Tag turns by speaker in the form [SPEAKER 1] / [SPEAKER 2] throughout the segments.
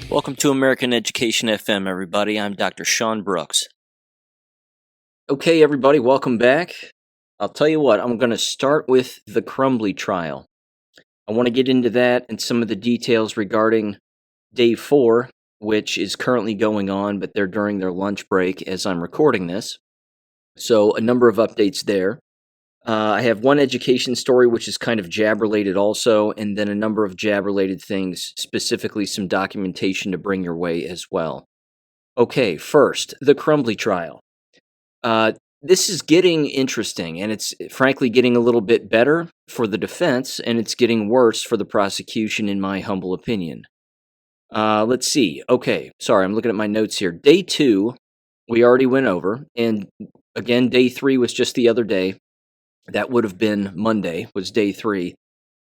[SPEAKER 1] Welcome to American Education FM, everybody. I'm Dr. Sean Brooks. Okay, everybody, welcome back. I'll tell you what, I'm going to start with the Crumbley Trial. I want to get into that and some of the details regarding Day 4, which is currently going on, but they're during their lunch break as I'm recording this. So, a number of updates there. I have one education story, which is kind of jab-related also, and then a number of jab-related things, specifically some documentation to bring your way as well. Okay, first, the Crumbley Trial. This is getting interesting, and it's frankly getting a little bit better for the defense, and it's getting worse for the prosecution, in my humble opinion. Let's see. Okay, sorry, I'm looking at my notes here. Day 2, we already went over, and again, Day 3 was just the other day. That would have been Monday, was Day 3.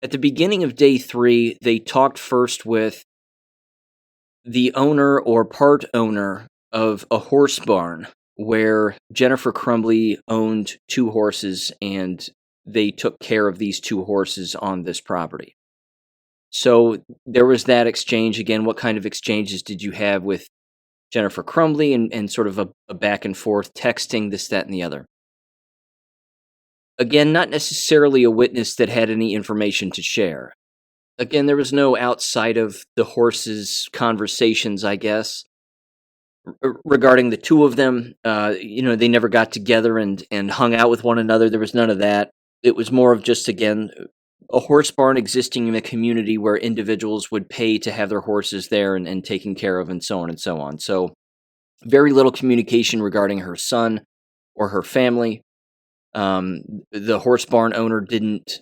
[SPEAKER 1] At the beginning of Day 3, they talked first with the owner or part owner of a horse barn where Jennifer Crumbley owned 2 horses, and they took care of these 2 horses on this property. So there was that exchange. Again, what kind of exchanges did you have with Jennifer Crumbley and sort of a back and forth, texting, this, that, and the other? Again, not necessarily a witness that had any information to share. Again, there was no outside of the horses' conversations, I guess, regarding the 2 of them. They never got together and hung out with one another. There was none of that. It was more of just, again, a horse barn existing in a community where individuals would pay to have their horses there and taken care of, and so on and so on. So very little communication regarding her son or her family. The horse barn owner didn't,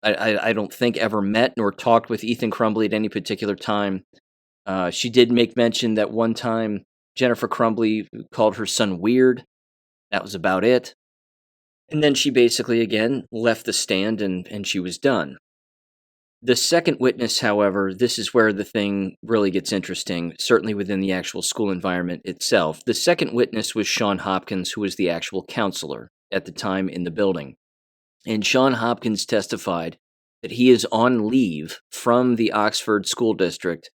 [SPEAKER 1] I don't think, ever met nor talked with Ethan Crumbley at any particular time. She did make mention that one time Jennifer Crumbley called her son weird. That was about it. And then she basically, again, left the stand and she was done. The second witness, however, this is where the thing really gets interesting, certainly within the actual school environment itself. The second witness was Sean Hopkins, who was the actual counselor at the time in the building. And Sean Hopkins testified that he is on leave from the Oxford School District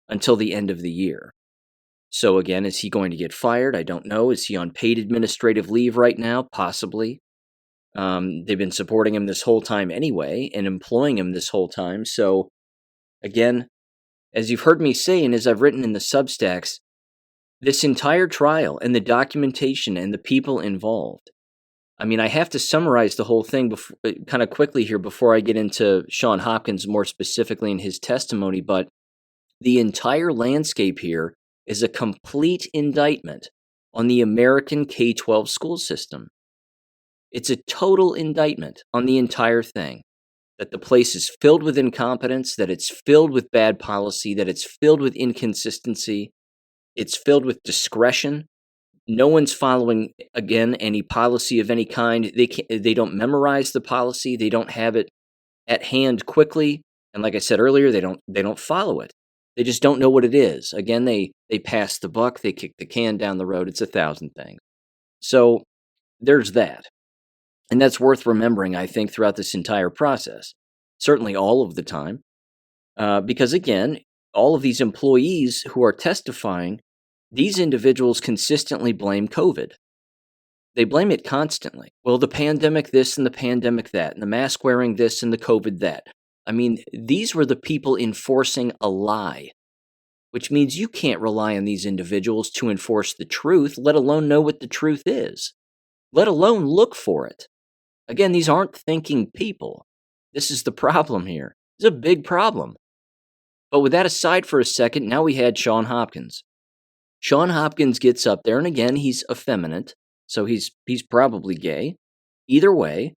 [SPEAKER 1] until the end of the year. So again, is he going to get fired? I don't know. Is he on paid administrative leave right now? Possibly. They've been supporting him this whole time anyway and employing him this whole time. So again, as you've heard me say, and as I've written in the Substacks, this entire trial and the documentation and the people involved, I mean, I have to summarize the whole thing kind of quickly here before I get into Sean Hopkins more specifically in his testimony, but the entire landscape here is a complete indictment on the American K-12 school system. It's a total indictment on the entire thing, that the place is filled with incompetence, that it's filled with bad policy, that it's filled with inconsistency, it's filled with discretion. No one's following, again, any policy of any kind. They don't memorize the policy. They don't have it at hand quickly. And like I said earlier, they don't follow it. They just don't know what it is. Again, they pass the buck. They kick the can down the road. It's 1,000 things. So there's that. And that's worth remembering, I think, throughout this entire process. Certainly all of the time. Because again, all of these employees who are testifying, these individuals consistently blame COVID. They blame it constantly. Well, the pandemic this and the pandemic that, and the mask wearing this and the COVID that. I mean, these were the people enforcing a lie, which means you can't rely on these individuals to enforce the truth, let alone know what the truth is, let alone look for it. Again, these aren't thinking people. This is the problem here. It's a big problem. But with that aside for a second, now we had Sean Hopkins. Sean Hopkins gets up there, and again, he's effeminate, so he's probably gay. Either way,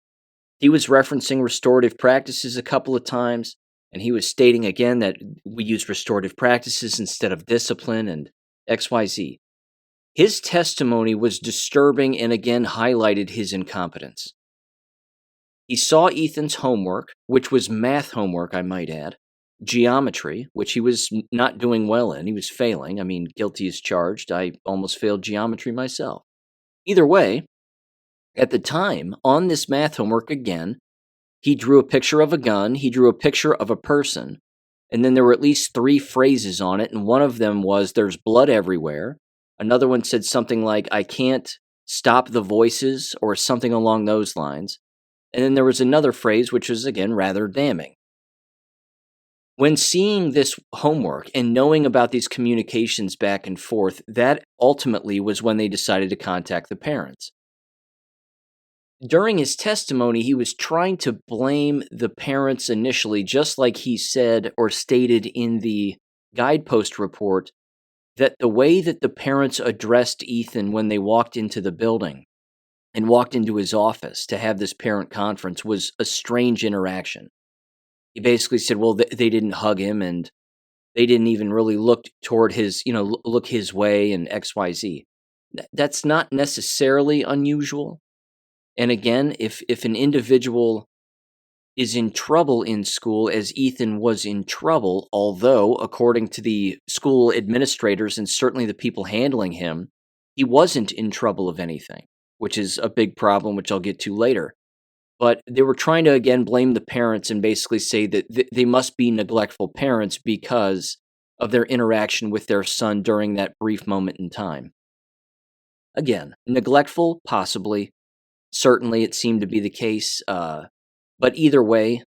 [SPEAKER 1] he was referencing restorative practices a couple of times, and he was stating again that we use restorative practices instead of discipline and XYZ. His testimony was disturbing and again highlighted his incompetence. He saw Ethan's homework, which was math homework, I might add, geometry, which he was not doing well in. He was failing. I mean, guilty as charged. I almost failed geometry myself. Either way, at the time, on this math homework again, he drew a picture of a gun, he drew a picture of a person, And then there were at least 3 phrases on it, and one of them was, "There's blood everywhere." Another one said something like, "I can't stop the voices," or something along those lines. And then there was another phrase which was, again, rather damning. When seeing this homework and knowing about these communications back and forth, that ultimately was when they decided to contact the parents. During his testimony, he was trying to blame the parents initially, just like he said or stated in the guidepost report, that the way that the parents addressed Ethan when they walked into the building and walked into his office to have this parent conference was a strange interaction. He basically said, well, they didn't hug him and they didn't even really look toward his, look his way and XYZ. That's not necessarily unusual. And again, if an individual is in trouble in school, as Ethan was in trouble, although, according to the school administrators and certainly the people handling him, he wasn't in trouble of anything, which is a big problem, which I'll get to later. But they were trying to, again, blame the parents and basically say that they must be neglectful parents because of their interaction with their son during that brief moment in time. Again, neglectful, possibly. Certainly, it seemed to be the case. But either way,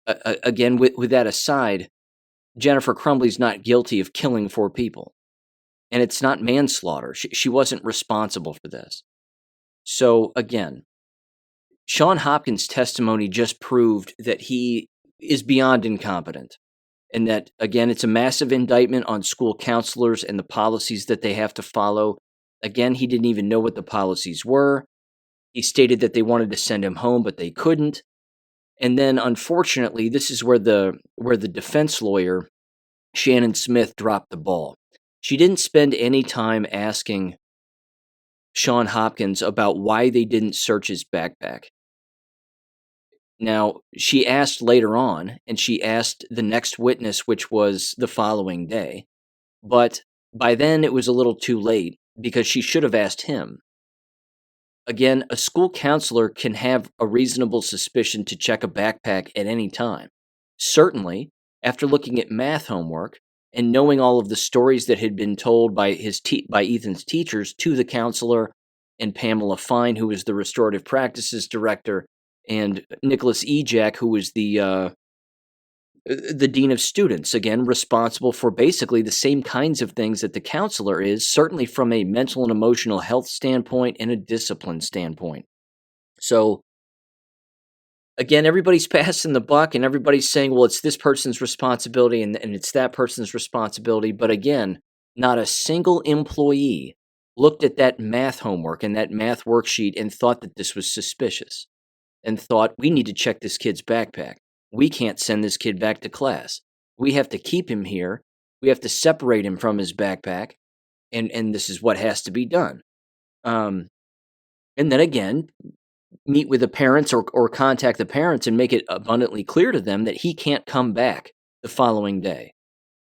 [SPEAKER 1] again, with that aside, Jennifer Crumbley's not guilty of killing 4 people. And it's not manslaughter. She wasn't responsible for this. So, again, Sean Hopkins' testimony just proved that he is beyond incompetent. And that, again, it's a massive indictment on school counselors and the policies that they have to follow. Again, he didn't even know what the policies were. He stated that they wanted to send him home, but they couldn't. And then, unfortunately, this is where the defense lawyer, Shannon Smith, dropped the ball. She didn't spend any time asking Sean Hopkins about why they didn't search his backpack. Now, she asked later on, and she asked the next witness, which was the following day. But by then, it was a little too late, because she should have asked him. Again, a school counselor can have a reasonable suspicion to check a backpack at any time. Certainly, after looking at math homework and knowing all of the stories that had been told by Ethan's teachers to the counselor and Pamela Fine, who was the restorative practices director, and Nicholas Ejak, who was the dean of students, again, responsible for basically the same kinds of things that the counselor is, certainly from a mental and emotional health standpoint and a discipline standpoint. So, again, everybody's passing the buck and everybody's saying, well, it's this person's responsibility and it's that person's responsibility. But again, not a single employee looked at that math homework and that math worksheet and thought that this was suspicious and thought, we need to check this kid's backpack. We can't send this kid back to class. We have to keep him here. We have to separate him from his backpack. And this is what has to be done. And then again, meet with the parents or contact the parents and make it abundantly clear to them that he can't come back the following day.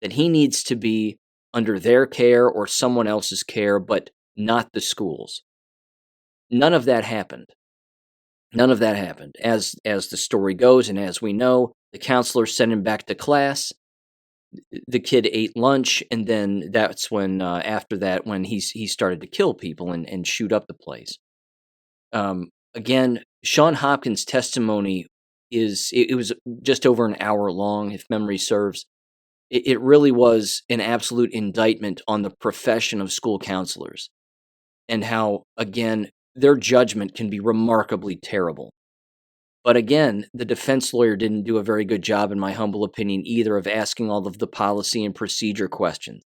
[SPEAKER 1] That he needs to be under their care or someone else's care, but not the school's. None of that happened. None of that happened. As the story goes, and as we know, the counselor sent him back to class. The kid ate lunch, and then that's when, after that, when he started to kill people and shoot up the place. Again, Sean Hopkins' testimony it was just over an hour long, if memory serves. It really was an absolute indictment on the profession of school counselors and how, again, their judgment can be remarkably terrible. But again, the defense lawyer didn't do a very good job, in my humble opinion, either, of asking all of the policy and procedure questions.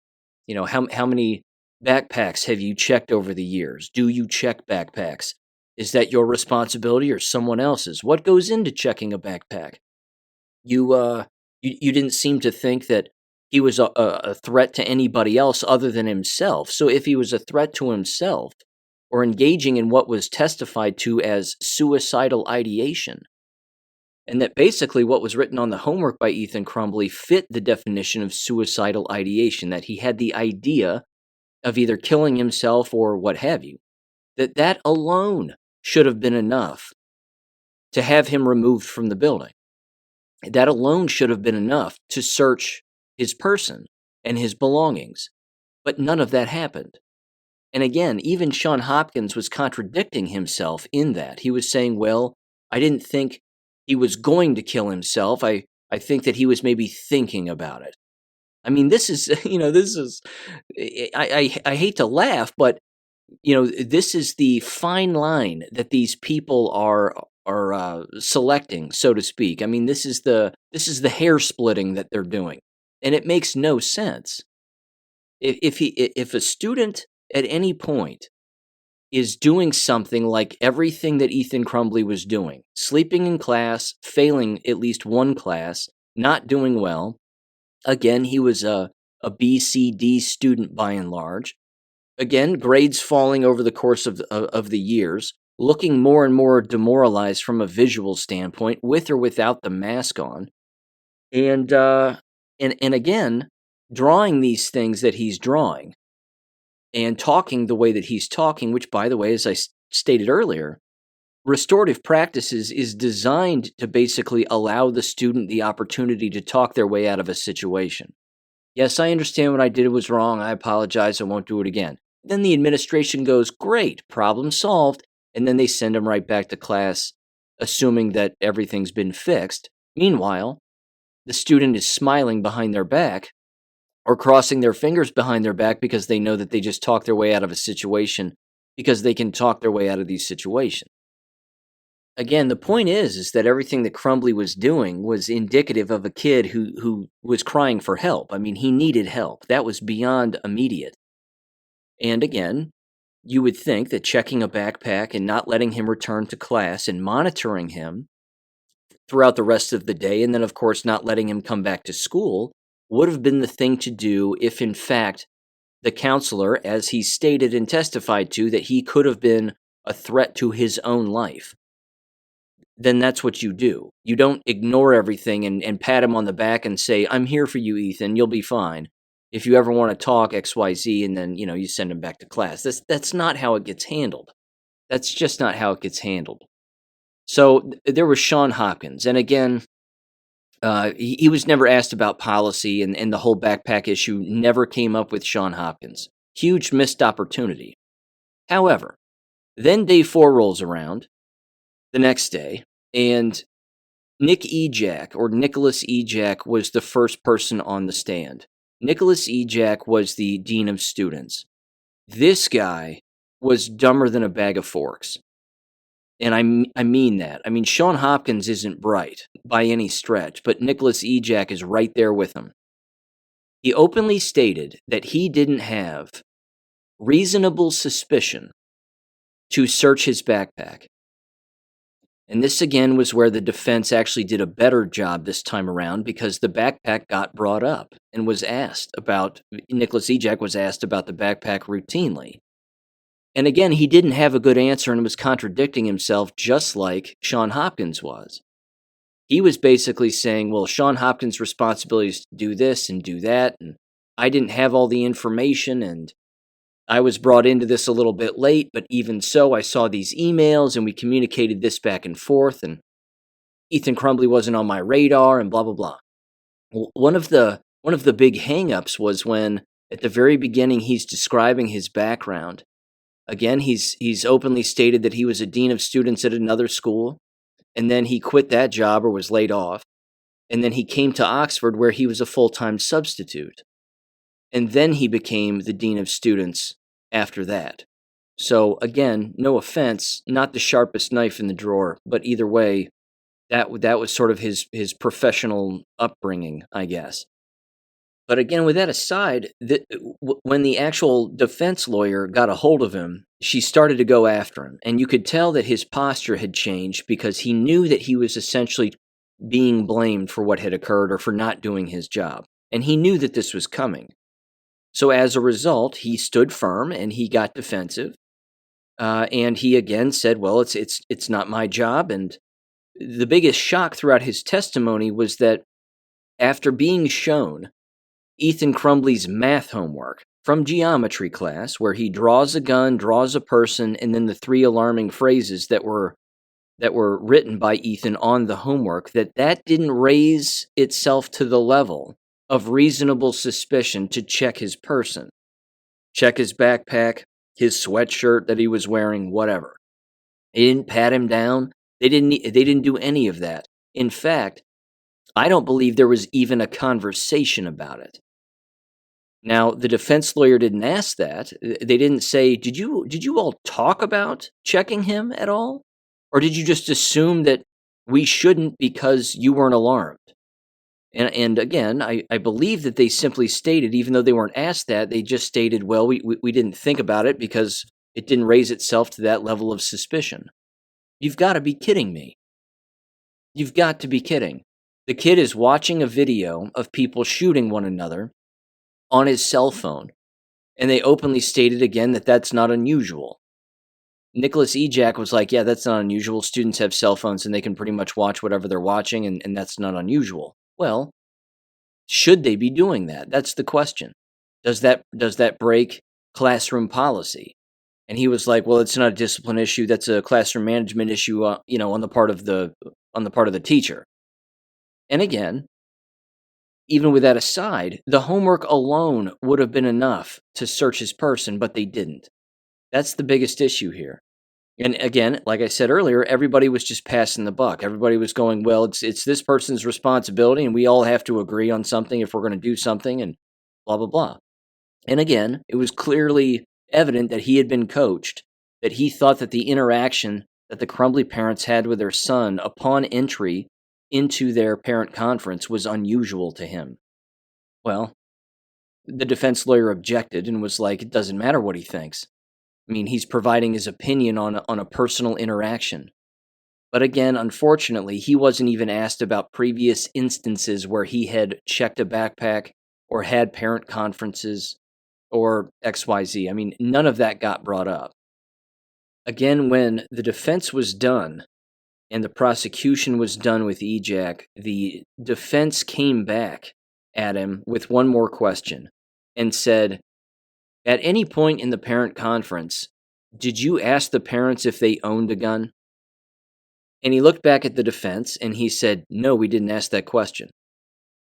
[SPEAKER 1] How many backpacks have you checked over the years? Do you check backpacks? Is that your responsibility or someone else's? What goes into checking a backpack? You didn't seem to think that he was a threat to anybody else other than himself. So if he was a threat to himself, or engaging in what was testified to as suicidal ideation, and that basically what was written on the homework by Ethan Crumbley fit the definition of suicidal ideation, that he had the idea of either killing himself or what have you, that alone should have been enough to have him removed from the building. That alone should have been enough to search his person and his belongings. But none of that happened. And again, even Sean Hopkins was contradicting himself in that. He was saying, well, I didn't think he was going to kill himself. I think that he was maybe thinking about it. I mean, this is, I hate to laugh, but, this is the fine line that these people are selecting, so to speak. I mean, this is the hair splitting that they're doing, and it makes no sense. If a student at any point is doing something like everything that Ethan Crumbley was doing, sleeping in class, failing at least one class, not doing well. Again, he was a B, C, D student by and large. Again, grades falling over the course of the years, looking more and more demoralized from a visual standpoint, with or without the mask on. And again, drawing these things that he's drawing and talking the way that he's talking, which, by the way, as I stated earlier, restorative practices is designed to basically allow the student the opportunity to talk their way out of a situation. Yes, I understand what I did was wrong. I apologize. I won't do it again. Then the administration goes, great, problem solved. And then they send them right back to class, assuming that everything's been fixed. Meanwhile, the student is smiling behind their back or crossing their fingers behind their back because they know that they just talked their way out of a situation, because they can talk their way out of these situations. Again, the point is that everything that Crumbley was doing was indicative of a kid who was crying for help. I mean, he needed help. That was beyond immediate. And again, you would think that checking a backpack and not letting him return to class and monitoring him throughout the rest of the day, and then, of course, not letting him come back to school, would have been the thing to do if, in fact, the counselor, as he stated and testified to, that he could have been a threat to his own life. Then that's what you do. You don't ignore everything and pat him on the back and say, I'm here for you, Ethan, you'll be fine. If you ever want to talk XYZ, and then, you send him back to class. That's not how it gets handled. That's just not how it gets handled. So there was Sean Hopkins. And again, he was never asked about policy, and the whole backpack issue never came up with Sean Hopkins. Huge missed opportunity. However, then day 4 rolls around, the next day, and Nicholas E. Jack was the first person on the stand. Nicholas E. Jack was the dean of students. This guy was dumber than a bag of forks. And I mean that. I mean, Sean Hopkins isn't bright by any stretch, but Nicholas E. Jack is right there with him. He openly stated that he didn't have reasonable suspicion to search his backpack. And this again was where the defense actually did a better job this time around, because the backpack got brought up and was asked about, Nicholas E. Jack was asked about the backpack routinely. And again, he didn't have a good answer and was contradicting himself, just like Sean Hopkins was. He was basically saying, well, Sean Hopkins' responsibility is to do this and do that, and I didn't have all the information, and I was brought into this a little bit late, but even so, I saw these emails, and we communicated this back and forth, and Ethan Crumbley wasn't on my radar, and blah, blah, blah. Well, one of the big hang-ups was when, at the very beginning, he's describing his background. Again, he's openly stated that he was a dean of students at another school, and then he quit that job or was laid off, and then he came to Oxford, where he was a full-time substitute. And then he became the dean of students after that. So again, no offense, not the sharpest knife in the drawer, but either way, that was sort of his professional upbringing, I guess. But again, with that aside, when the actual defense lawyer got a hold of him, she started to go after him. And you could tell that his posture had changed, because he knew that he was essentially being blamed for what had occurred or for not doing his job. And he knew that this was coming. So as a result, he stood firm and he got defensive. And he again said, well, it's not my job. And the biggest shock throughout his testimony was that after being shown Ethan Crumbley's math homework from geometry class, where he draws a gun, draws a person, and then the 3 alarming phrases that were that were written by Ethan on the homework, that didn't raise itself to the level of reasonable suspicion to check his person, check his backpack, his sweatshirt that he was wearing, whatever. They didn't pat him down. They didn't do any of that. In fact, I don't believe there was even a conversation about it. Now, the defense lawyer didn't ask that. They didn't say, "Did you all talk about checking him at all? Or did you just assume that we shouldn't because you weren't alarmed?" And again, I believe that they simply stated, even though they weren't asked that, they just stated, "Well, we didn't think about it because it didn't raise itself to that level of suspicion." You've got to be kidding me. You've got to be kidding. The kid is watching a video of people shooting one another on his cell phone, and they openly stated again that that's not unusual. Nicholas Ejak was like, "Yeah, that's not unusual. Students have cell phones and they can pretty much watch whatever they're watching, and that's not unusual." Well, should they be doing that? That's the question. Does that break classroom policy? And he was like, "Well, it's not a discipline issue. That's a classroom management issue, on the part of the teacher." And again, even with that aside, the homework alone would have been enough to search his person, but they didn't. That's the biggest issue here. And again, like I said earlier, everybody was just passing the buck. Everybody was going, "Well, it's this person's responsibility, and we all have to agree on something if we're going to do something," and blah, blah, blah. And again, it was clearly evident that he had been coached, that he thought that the interaction that the Crumbley parents had with their son upon entry into their parent conference was unusual to him. Well, the defense lawyer objected and was like, "It doesn't matter what he thinks. I mean, he's providing his opinion on a personal interaction." But again, unfortunately, he wasn't even asked about previous instances where he had checked a backpack or had parent conferences or XYZ. I mean, none of that got brought up. Again, when the defense was done and the prosecution was done with Ejak, the defense came back at him with one more question and said, "At any point in the parent conference, did you ask the parents if they owned a gun?" And he looked back at the defense and he said, "No, we didn't ask that question."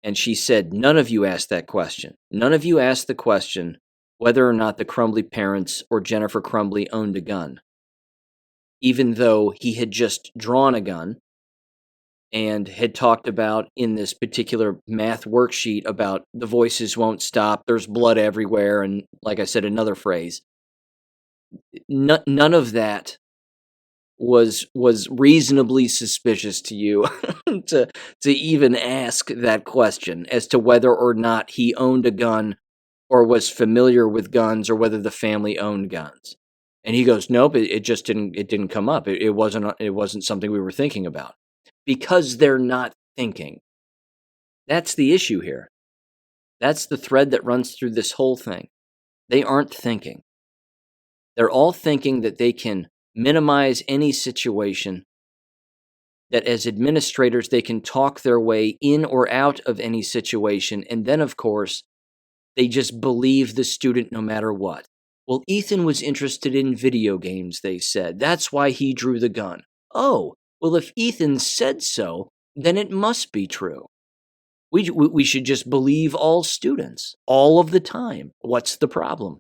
[SPEAKER 1] And she said, "None of you asked that question. None of you asked the question whether or not the Crumbley parents or Jennifer Crumbley owned a gun." Even though he had just drawn a gun and had talked about in this particular math worksheet about the voices won't stop, there's blood everywhere, and like I said, another phrase. None of that was reasonably suspicious to you to even ask that question as to whether or not he owned a gun or was familiar with guns or whether the family owned guns. And he goes, "Nope, it just didn't come up. It wasn't something we were thinking about." Because they're not thinking. That's the issue here. That's the thread that runs through this whole thing. They aren't thinking. They're all thinking that they can minimize any situation, that as administrators they can talk their way in or out of any situation, and then of course, they just believe the student no matter what. "Well, Ethan was interested in video games," they said. "That's why he drew the gun." Oh, well, if Ethan said so, then it must be true. We should just believe all students, all of the time. What's the problem?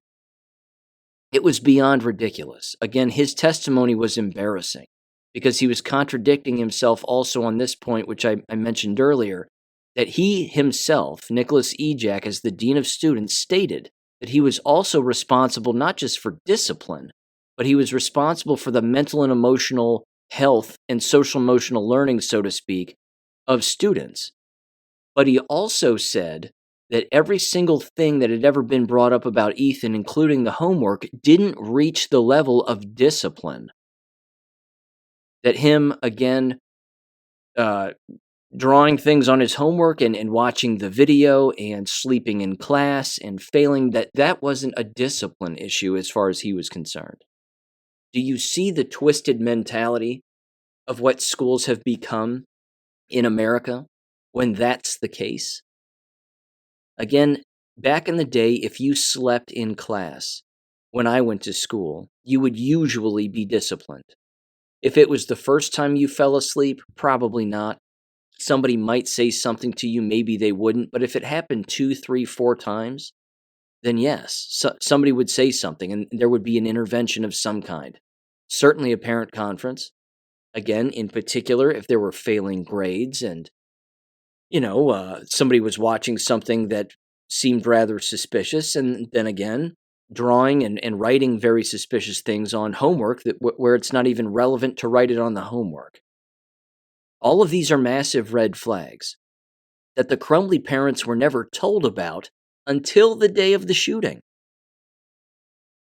[SPEAKER 1] It was beyond ridiculous. Again, his testimony was embarrassing because he was contradicting himself also on this point, which I mentioned earlier, that he himself, Nicholas Ejak, as the dean of students, stated that he was also responsible not just for discipline, but he was responsible for the mental and emotional health and social emotional learning, so to speak, of students. But he also said that every single thing that had ever been brought up about Ethan, including the homework, didn't reach the level of discipline. That him, again, drawing things on his homework and watching the video and sleeping in class and failing, that wasn't a discipline issue as far as he was concerned. Do you see the twisted mentality of what schools have become in America when that's the case? Again, back in the day, if you slept in class when I went to school, you would usually be disciplined. If it was the first time you fell asleep, probably not. Somebody might say something to you, maybe they wouldn't. But if it happened 2, 3, 4 times, then yes, somebody would say something and there would be an intervention of some kind. Certainly a parent conference. Again, in particular, if there were failing grades and, somebody was watching something that seemed rather suspicious, and then again, drawing and writing very suspicious things on homework where it's not even relevant to write it on the homework. All of these are massive red flags that the Crumbley parents were never told about until the day of the shooting.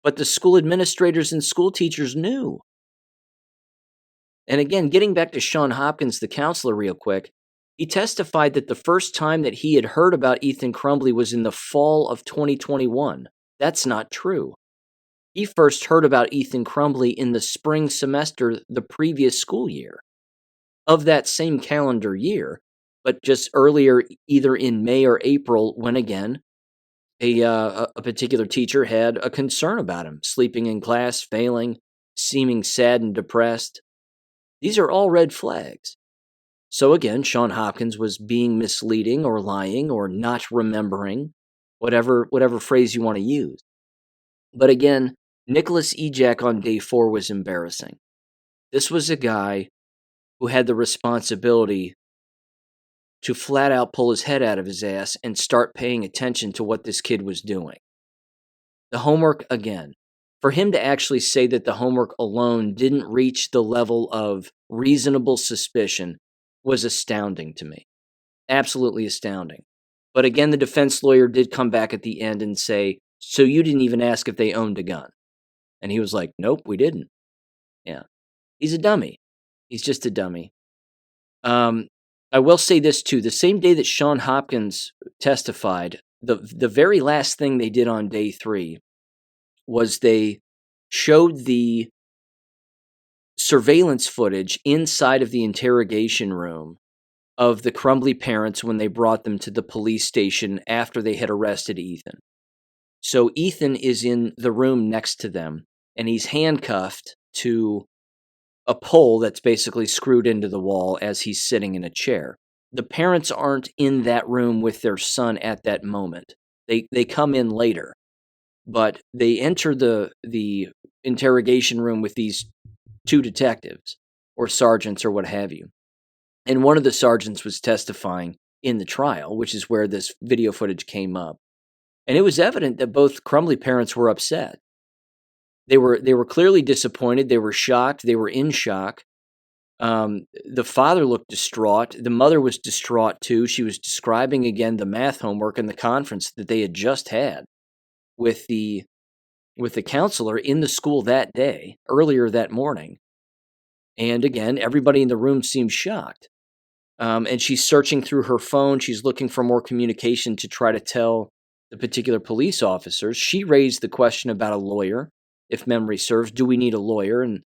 [SPEAKER 1] But the school administrators and school teachers knew. And again, getting back to Sean Hopkins, the counselor, real quick, he testified that the first time that he had heard about Ethan Crumbley was in the fall of 2021. That's not true. He first heard about Ethan Crumbley in the spring semester the previous school year of that same calendar year, but just earlier, either in May or April, when again, a particular teacher had a concern about him, sleeping in class, failing, seeming sad and depressed. These are all red flags. So again, Sean Hopkins was being misleading or lying or not remembering, whatever phrase you want to use. But again, Nicholas Ejak on day 4 was embarrassing. This was a guy who had the responsibility to flat out pull his head out of his ass and start paying attention to what this kid was doing. The homework, again, for him to actually say that the homework alone didn't reach the level of reasonable suspicion was astounding to me. Absolutely astounding. But again, the defense lawyer did come back at the end and say, so you didn't even ask if they owned a gun? And he was like, nope, we didn't. Yeah. He's a dummy. He's just a dummy. I will say this too. The same day that Sean Hopkins testified, the very last thing they did on day 3 was they showed the surveillance footage inside of the interrogation room of the Crumbley parents when they brought them to the police station after they had arrested Ethan. So Ethan is in the room next to them, and he's handcuffed to a pole that's basically screwed into the wall as he's sitting in a chair. The parents aren't in that room with their son at that moment. They come in later, but they enter the interrogation room with these 2 detectives or sergeants or what have you. And one of the sergeants was testifying in the trial, which is where this video footage came up. And it was evident that both Crumbley parents were upset. They were clearly disappointed. They were shocked. They were in shock. The father looked distraught. The mother was distraught too. She was describing again the math homework and the conference that they had just had with the counselor in the school that day, earlier that morning. And again, everybody in the room seemed shocked. And she's searching through her phone. She's looking for more communication to try to tell the particular police officers. She raised the question about a lawyer, if memory serves. Do we need a lawyer? And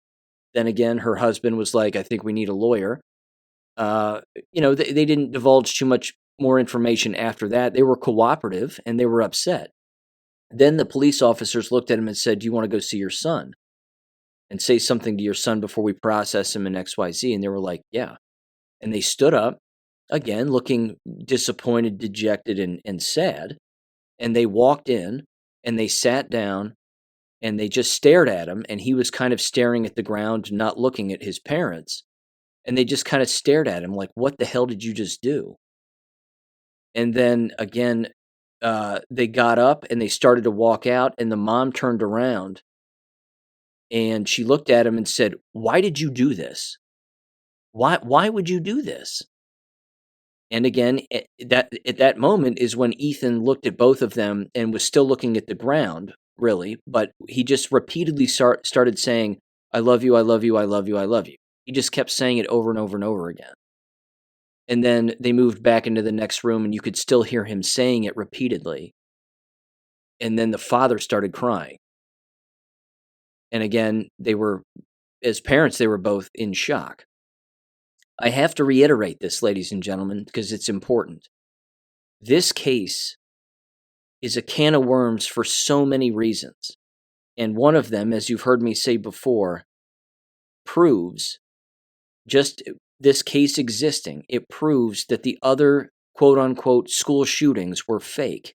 [SPEAKER 1] then again, her husband was like, I think we need a lawyer. They didn't divulge too much more information after that. They were cooperative and they were upset. Then the police officers looked at him and said, do you want to go see your son and say something to your son before we process him in XYZ? And they were like, yeah. And they stood up, again, looking disappointed, dejected, and sad. And they walked in and they sat down and they just stared at him. And he was kind of staring at the ground, not looking at his parents. And they just kind of stared at him like, what the hell did you just do? And then again, they got up and they started to walk out, and the mom turned around and she looked at him and said, why did you do this? Why would you do this? And again, at that moment is when Ethan looked at both of them and was still looking at the ground, really, but he just repeatedly started saying, I love you, I love you, I love you, I love you. He just kept saying it over and over and over again. And then they moved back into the next room and you could still hear him saying it repeatedly. And then the father started crying. And again, as parents, they were both in shock. I have to reiterate this, ladies and gentlemen, because it's important. This case is a can of worms for so many reasons. And one of them, as you've heard me say before, proves, just this case existing, it proves that the other quote-unquote school shootings were fake,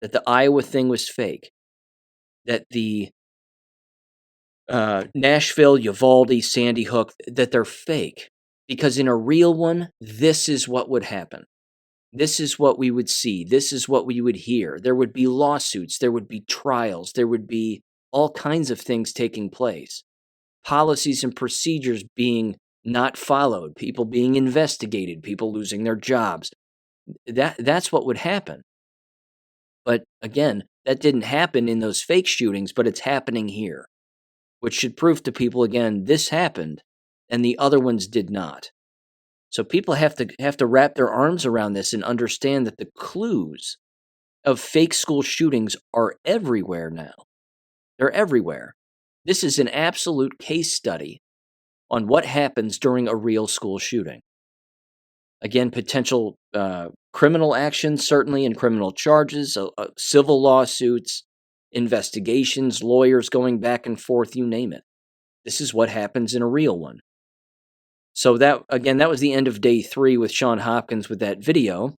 [SPEAKER 1] that the Iowa thing was fake, that the Nashville, Uvalde, Sandy Hook, that they're fake. Because in a real one, this is what would happen. This is what we would see. This is what we would hear. There would be lawsuits. There would be trials. There would be all kinds of things taking place. Policies and procedures being not followed. People being investigated. People losing their jobs. That's what would happen. But again, that didn't happen in those fake shootings, but it's happening here. Which should prove to people, again, this happened, and the other ones did not. So people have to wrap their arms around this and understand that the clues of fake school shootings are everywhere now. They're everywhere. This is an absolute case study on what happens during a real school shooting. Again, potential criminal action, certainly, and criminal charges, civil lawsuits, investigations, lawyers going back and forth, you name it. This is what happens in a real one. So that was the end of day 3 with Sean Hopkins with that video.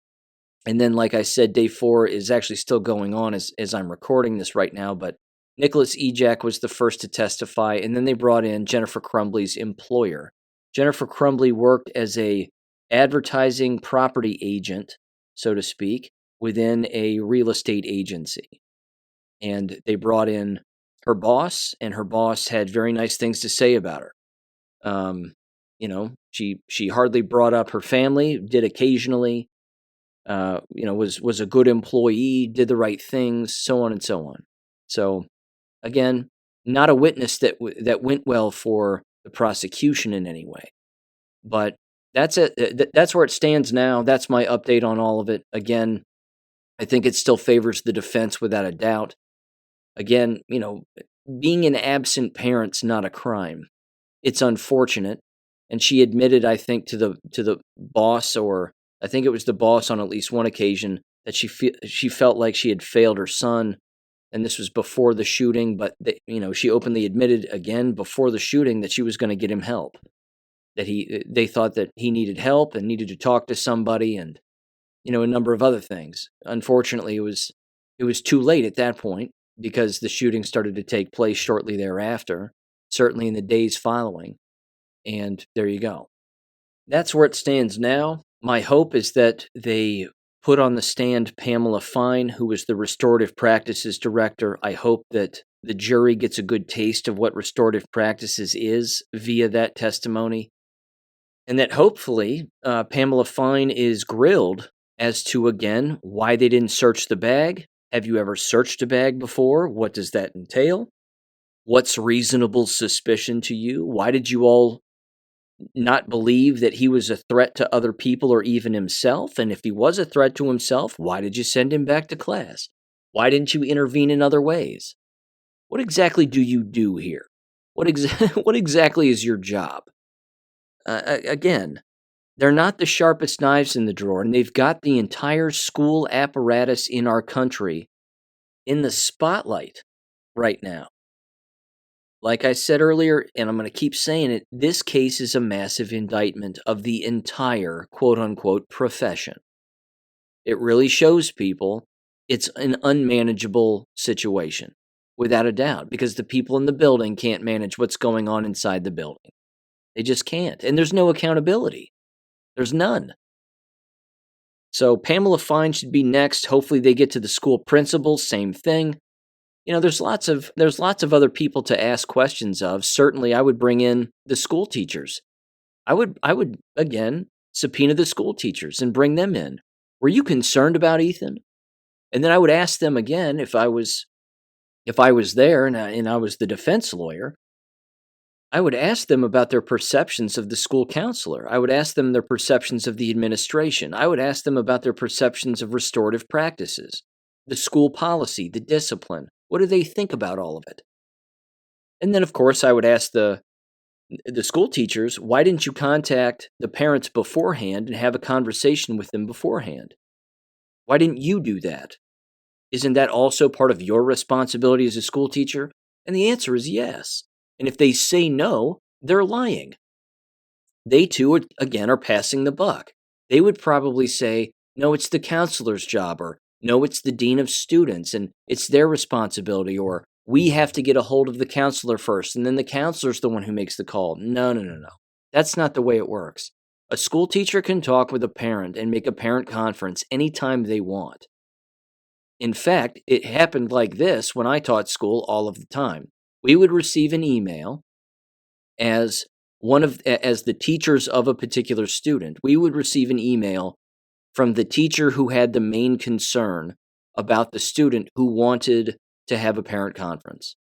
[SPEAKER 1] And then, like I said, day 4 is actually still going on as I'm recording this right now. But Nicholas Ejak was the first to testify. And then they brought in Jennifer Crumbley's employer. Jennifer Crumbley worked as a advertising property agent, so to speak, within a real estate agency. And they brought in her boss, and her boss had very nice things to say about her. She hardly brought up her family, did occasionally, was a good employee, did the right things, so on and so on. So, again, not a witness that went well for the prosecution in any way. But that's it. That's where it stands now. That's my update on all of it. Again, I think it still favors the defense without a doubt. Again, being an absent parent's not a crime. It's unfortunate. And she admitted, I think, to the boss, or I think it was the boss on at least one occasion, that she felt like she had failed her son. And this was before the shooting, but she openly admitted again before the shooting that she was going to get him help. That they thought that he needed help and needed to talk to somebody, and a number of other things. Unfortunately, it was too late at that point, because the shooting started to take place shortly thereafter, certainly in the days following. And there you go. That's where it stands now. My hope is that they put on the stand Pamela Fine, who was the restorative practices director. I hope that the jury gets a good taste of what restorative practices is via that testimony. And that hopefully Pamela Fine is grilled as to, again, why they didn't search the bag. Have you ever searched a bag before? What does that entail? What's reasonable suspicion to you? Why did you all not believe that he was a threat to other people or even himself? And if he was a threat to himself, why did you send him back to class? Why didn't you intervene in other ways? What exactly do you do here? What exactly is your job? Again, they're not the sharpest knives in the drawer, and they've got the entire school apparatus in our country in the spotlight right now. Like I said earlier, and I'm going to keep saying it, this case is a massive indictment of the entire quote-unquote profession. It really shows people it's an unmanageable situation, without a doubt, because the people in the building can't manage what's going on inside the building. They just can't, and there's no accountability. There's none. So Pamela Fine should be next. Hopefully they get to the school principal, same thing. There's lots of other people to ask questions of. Certainly, I would bring in the school teachers. I would again subpoena the school teachers and bring them in. Were you concerned about Ethan? And then I would ask them again if I was there and I was the defense lawyer. I would ask them about their perceptions of the school counselor. I would ask them their perceptions of the administration. I would ask them about their perceptions of restorative practices, the school policy, the discipline. What do they think about all of it? And then, of course, I would ask the school teachers, why didn't you contact the parents beforehand and have a conversation with them beforehand? Why didn't you do that? Isn't that also part of your responsibility as a school teacher? And the answer is yes. And if they say no, they're lying. They too, again, are passing the buck. They would probably say, no, it's the counselor's job, or no, it's the dean of students, and it's their responsibility, or we have to get a hold of the counselor first, and then the counselor's the one who makes the call. No, no, no, no. That's not the way it works. A school teacher can talk with a parent and make a parent conference anytime they want. In fact, it happened like this when I taught school all of the time. We would receive an email as as the teachers of a particular student. We would receive an email from the teacher who had the main concern about the student who wanted to have a parent conference.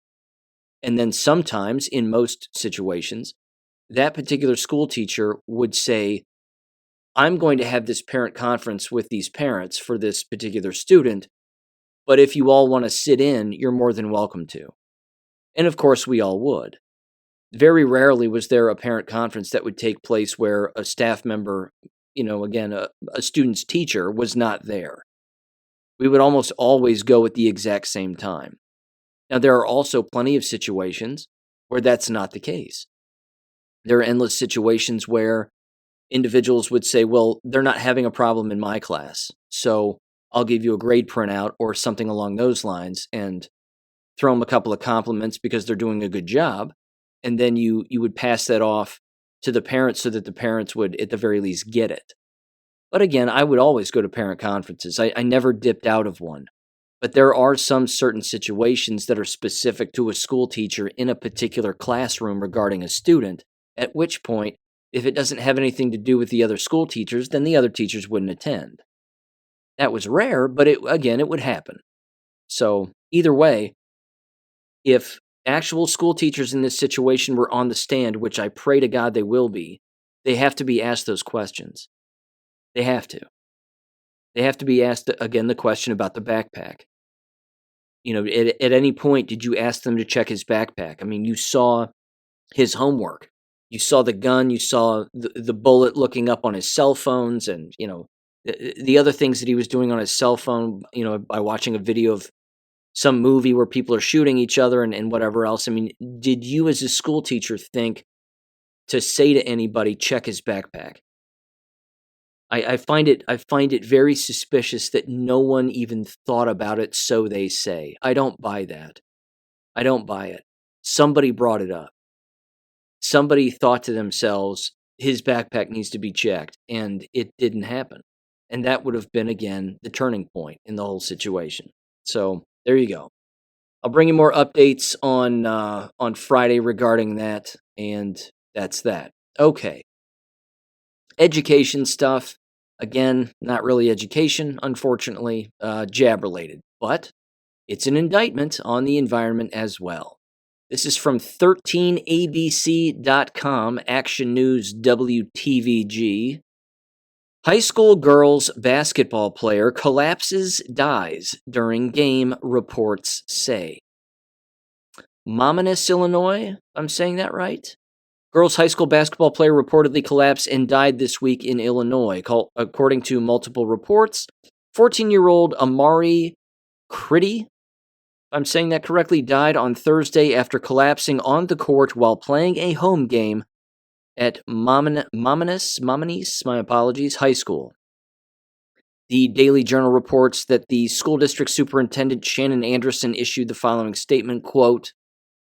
[SPEAKER 1] And then sometimes, in most situations, that particular school teacher would say, I'm going to have this parent conference with these parents for this particular student, but if you all want to sit in, you're more than welcome to. And of course, we all would. Very rarely was there a parent conference that would take place where a staff member, again, a student's teacher was not there. We would almost always go at the exact same time. Now, there are also plenty of situations where that's not the case. There are endless situations where individuals would say, well, they're not having a problem in my class, so I'll give you a grade printout or something along those lines and throw them a couple of compliments because they're doing a good job. And then you would pass that off to the parents so that the parents would, at the very least, get it. But again, I would always go to parent conferences. I never dipped out of one. But there are some certain situations that are specific to a school teacher in a particular classroom regarding a student, at which point, if it doesn't have anything to do with the other school teachers, then the other teachers wouldn't attend. That was rare, but it would happen. So either way, if actual school teachers in this situation were on the stand, which I pray to God they will be, they have to be asked those questions. They have to. They have to be asked, again, the question about the backpack. At any point, did you ask them to check his backpack? I mean, you saw his homework. You saw the gun. You saw the bullet looking up on his cell phones and, the other things that he was doing on his cell phone, by watching a video of some movie where people are shooting each other and whatever else. I mean, did you as a school teacher think to say to anybody, check his backpack? I find it very suspicious that no one even thought about it, so they say. I don't buy that. I don't buy it. Somebody brought it up. Somebody thought to themselves, his backpack needs to be checked, and it didn't happen. And that would have been, again, the turning point in the whole situation. So there you go. I'll bring you more updates on Friday regarding that, and that's that. Okay. Education stuff. Again, not really education, unfortunately, jab related, but it's an indictment on the environment as well. This is from 13abc.com, Action News WTVG. High school girls basketball player collapses, dies during game, reports say. Mominus, Illinois, I'm saying that right? Girls high school basketball player reportedly collapsed and died this week in Illinois. According to multiple reports, 14-year-old Amari Critty, if I'm saying that correctly, died on Thursday after collapsing on the court while playing a home game at Mominus, my apologies, high school. The Daily Journal reports that the school district superintendent, Shannon Anderson, issued the following statement, quote,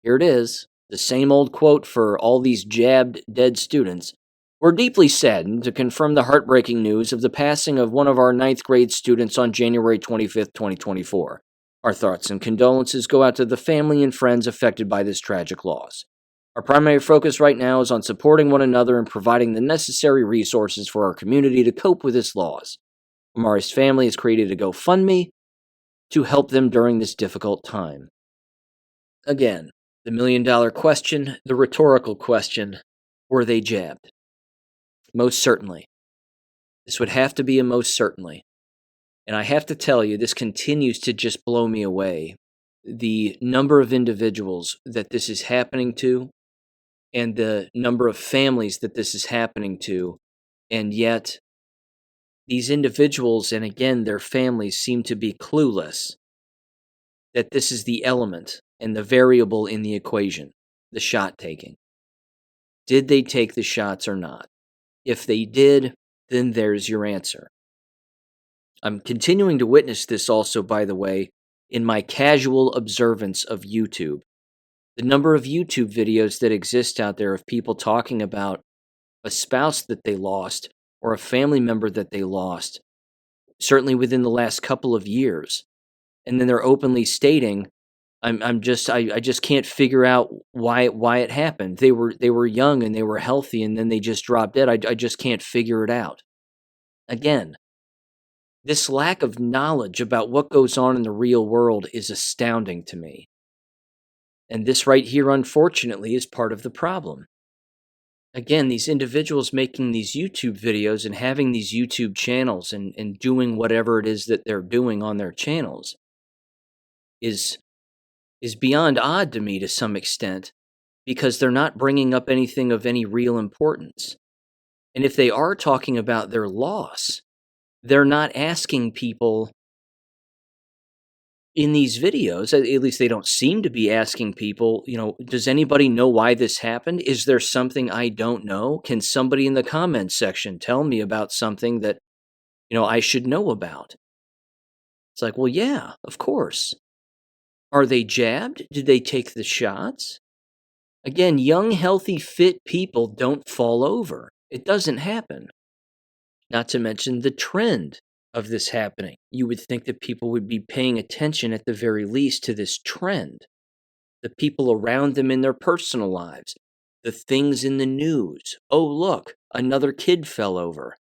[SPEAKER 1] here it is, the same old quote for all these jabbed, dead students. We're deeply saddened to confirm the heartbreaking news of the passing of one of our 9th grade students on January 25th, 2024. Our thoughts and condolences go out to the family and friends affected by this tragic loss. Our primary focus right now is on supporting one another and providing the necessary resources for our community to cope with this loss. Amari's family has created a GoFundMe to help them during this difficult time. Again, the million-dollar question, the rhetorical question, were they jabbed? Most certainly. This would have to be a most certainly. And I have to tell you, this continues to just blow me away. The number of individuals that this is happening to, and the number of families that this is happening to, and yet these individuals, and again their families, seem to be clueless that this is the element and the variable in the equation. the shot taking. Did they take the shots or not? If they did, then there's your answer. I'm continuing to witness this also, by the way, in my casual observance of YouTube. The number of YouTube videos that exist out there of people talking about a spouse that they lost or a family member that they lost, certainly within the last couple of years. And then they're openly stating, I just can't figure out why it happened. They were young and they were healthy and then they just dropped dead. I just can't figure it out. Again, this lack of knowledge about what goes on in the real world is astounding to me. And this right here, unfortunately, is part of the problem. Again, these individuals making these YouTube videos and having these YouTube channels and doing whatever it is that they're doing on their channels is beyond odd to me to some extent, because they're not bringing up anything of any real importance. And if they are talking about their loss, they're not asking people in these videos, at least they don't seem to be asking people, does anybody know why this happened? Is there something I don't know? Can somebody in the comments section tell me about something that, I should know about? It's like, well, yeah, of course. Are they jabbed? Did they take the shots? Again, young, healthy, fit people don't fall over. It doesn't happen. Not to mention the trend of this happening. You would think that people would be paying attention at the very least to this trend. The people around them in their personal lives. The things in the news. Oh, look, another kid fell over.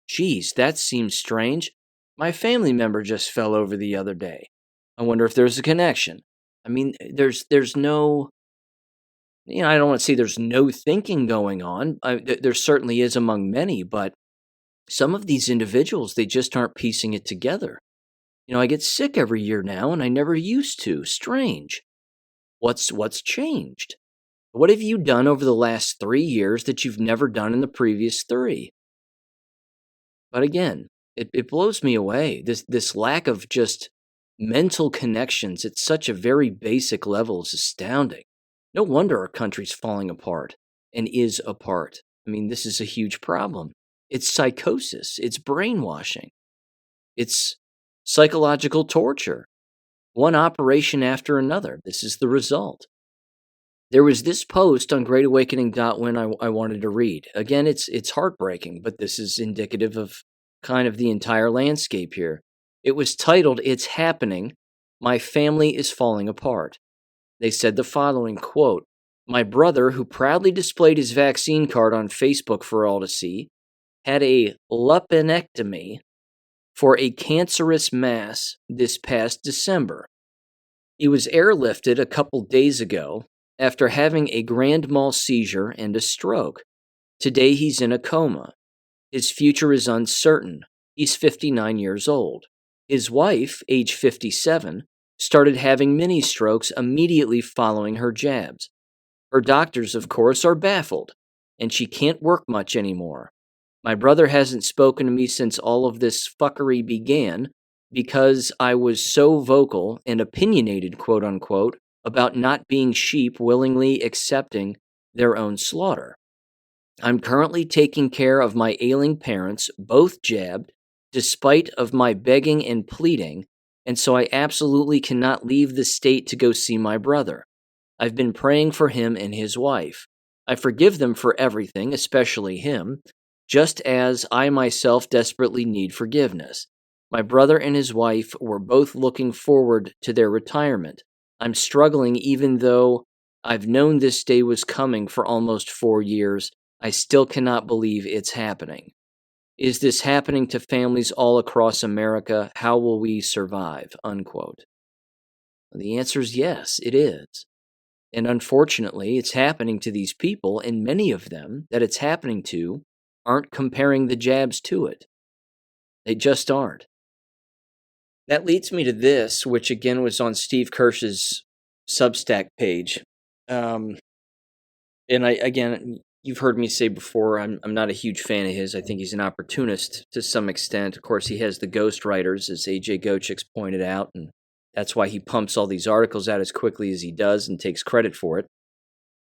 [SPEAKER 1] Geez, that seems strange. My family member just fell over the other day. I wonder if there's a connection. I mean, there's no, I don't want to say there's no thinking going on. There certainly is among many, but some of these individuals, they just aren't piecing it together. I get sick every year now, and I never used to. Strange. What's changed? What have you done over the last 3 years that you've never done in the previous 3? But again, it blows me away. This lack of just mental connections at such a very basic level is astounding. No wonder our country's falling apart and is apart. I mean, this is a huge problem. It's psychosis. It's brainwashing. It's psychological torture. One operation after another. This is the result. There was this post on greatawakening.win I wanted to read. Again, it's heartbreaking, but this is indicative of kind of the entire landscape here. It was titled, "It's Happening. My Family is Falling Apart." They said the following, quote, "My brother, who proudly displayed his vaccine card on Facebook for all to see, had a lumpectomy for a cancerous mass this past December. He was airlifted a couple days ago after having a grand mal seizure and a stroke. Today he's in a coma. His future is uncertain. He's 59 years old. His wife, age 57, started having mini strokes immediately following her jabs. Her doctors, of course, are baffled, and she can't work much anymore. My brother hasn't spoken to me since all of this fuckery began because I was so vocal and opinionated, quote unquote, about not being sheep willingly accepting their own slaughter. I'm currently taking care of my ailing parents, both jabbed, despite of my begging and pleading, and so I absolutely cannot leave the state to go see my brother. I've been praying for him and his wife. I forgive them for everything, especially him, just as I myself desperately need forgiveness. My brother and his wife were both looking forward to their retirement. I'm struggling even though I've known this day was coming for almost 4 years. I still cannot believe it's happening. Is this happening to families all across America? How will we survive?" Unquote. The answer is yes, it is. And unfortunately, it's happening to these people, and many of them that it's happening to aren't comparing the jabs to it. They just aren't. That leads me to this, which again was on Steve Kirsch's Substack page. And you've heard me say before, I'm not a huge fan of his. I think he's an opportunist to some extent. Of course, he has the ghostwriters, as AJ Gochix pointed out, and that's why he pumps all these articles out as quickly as he does and takes credit for it.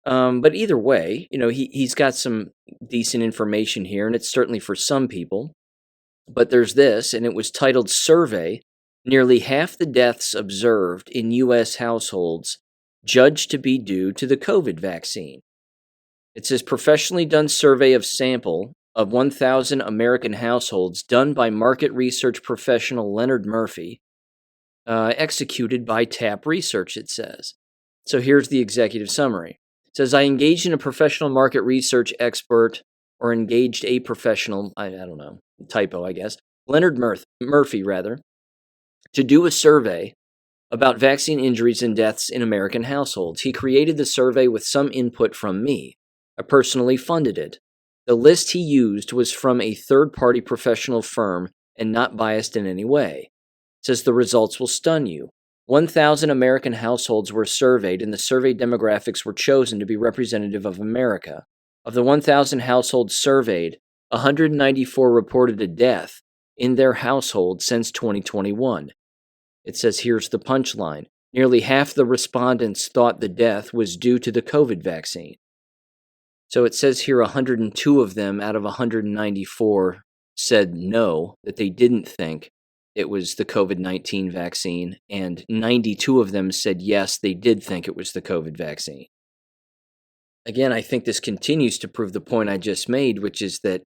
[SPEAKER 1] But either way, he's got some decent information here, and it's certainly for some people. But there's this, and it was titled Survey. Nearly half the deaths observed in U.S. households judged to be due to the COVID vaccine. It says professionally done survey of sample of 1,000 American households done by market research professional Leonard Murphy, executed by TAP Research, it says. So here's the executive summary. It says, I engaged in a professional market research expert, or engaged a professional, I don't know, typo, I guess, Leonard Murphy, to do a survey about vaccine injuries and deaths in American households. He created the survey with some input from me. I personally funded it. The list he used was from a third-party professional firm and not biased in any way. It says the results will stun you. 1,000 American households were surveyed, and the survey demographics were chosen to be representative of America. Of the 1,000 households surveyed, 194 reported a death in their household since 2021. It says here's the punchline. Nearly half the respondents thought the death was due to the COVID vaccine. So it says here 102 of them out of 194 said no, that they didn't think it was the COVID-19 vaccine, and 92 of them said yes, they did think it was the COVID vaccine. Again, I think this continues to prove the point I just made, which is that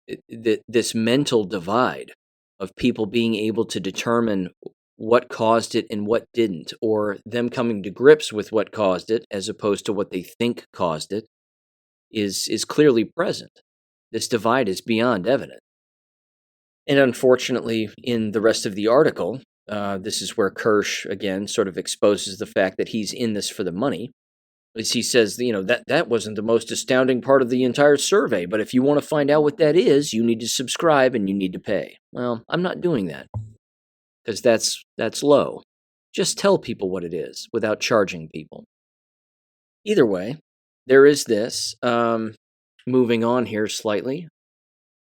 [SPEAKER 1] this mental divide of people being able to determine what caused it and what didn't, or them coming to grips with what caused it as opposed to what they think caused it, is clearly present. This divide is beyond evident. And unfortunately, in the rest of the article, this is where Kirsch, again, sort of exposes the fact that he's in this for the money. As he says, that wasn't the most astounding part of the entire survey, but if you want to find out what that is, you need to subscribe and you need to pay. Well, I'm not doing that, because that's low. Just tell people what it is without charging people. Either way, there is this. Moving on here slightly.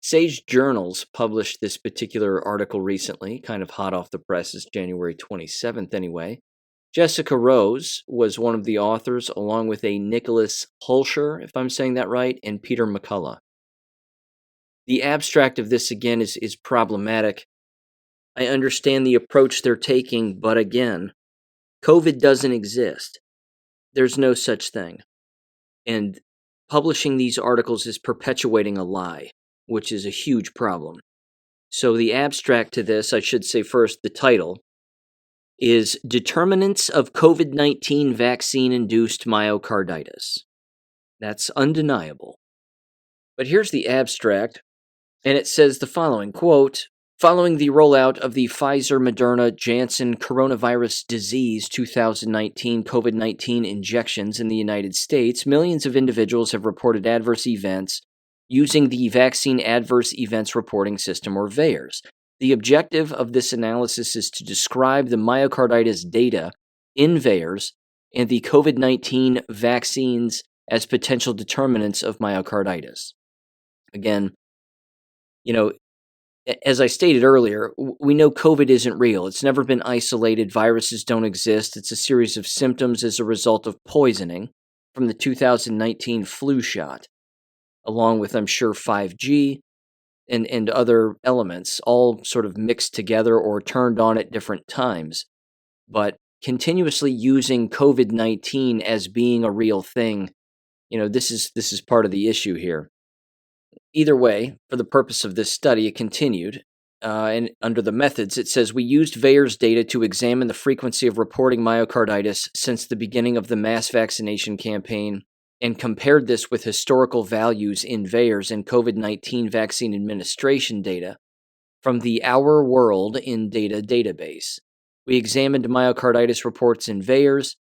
[SPEAKER 1] Sage Journals published this particular article recently, kind of hot off the presses, January 27th anyway. Jessica Rose was one of the authors, along with a Nicholas Hulsher, if I'm saying that right, and Peter McCullough. The abstract of this, again, is problematic. I understand the approach they're taking, but again, COVID doesn't exist. There's no such thing. And publishing these articles is perpetuating a lie, which is a huge problem. So the abstract to this, I should say first, the title, is Determinants of COVID-19 Vaccine-Induced Myocarditis. That's undeniable. But here's the abstract, and it says the following, quote, following the rollout of the Pfizer-Moderna-Janssen coronavirus disease 2019 COVID-19 injections in the United States, millions of individuals have reported adverse events using the Vaccine Adverse Events Reporting System, or VAERS. The objective of this analysis is to describe the myocarditis data in VAERS and the COVID-19 vaccines as potential determinants of myocarditis. Again, as I stated earlier, we know COVID isn't real. It's never been isolated. Viruses don't exist. It's a series of symptoms as a result of poisoning from the 2019 flu shot, along with, I'm sure, 5G and other elements, all sort of mixed together or turned on at different times. But continuously using COVID-19 as being a real thing, this is part of the issue here. Either way, for the purpose of this study, it continued, and under the methods, it says, we used VAERS data to examine the frequency of reporting myocarditis since the beginning of the mass vaccination campaign and compared this with historical values in VAERS and COVID-19 vaccine administration data from the Our World in Data database. We examined myocarditis reports in VAERS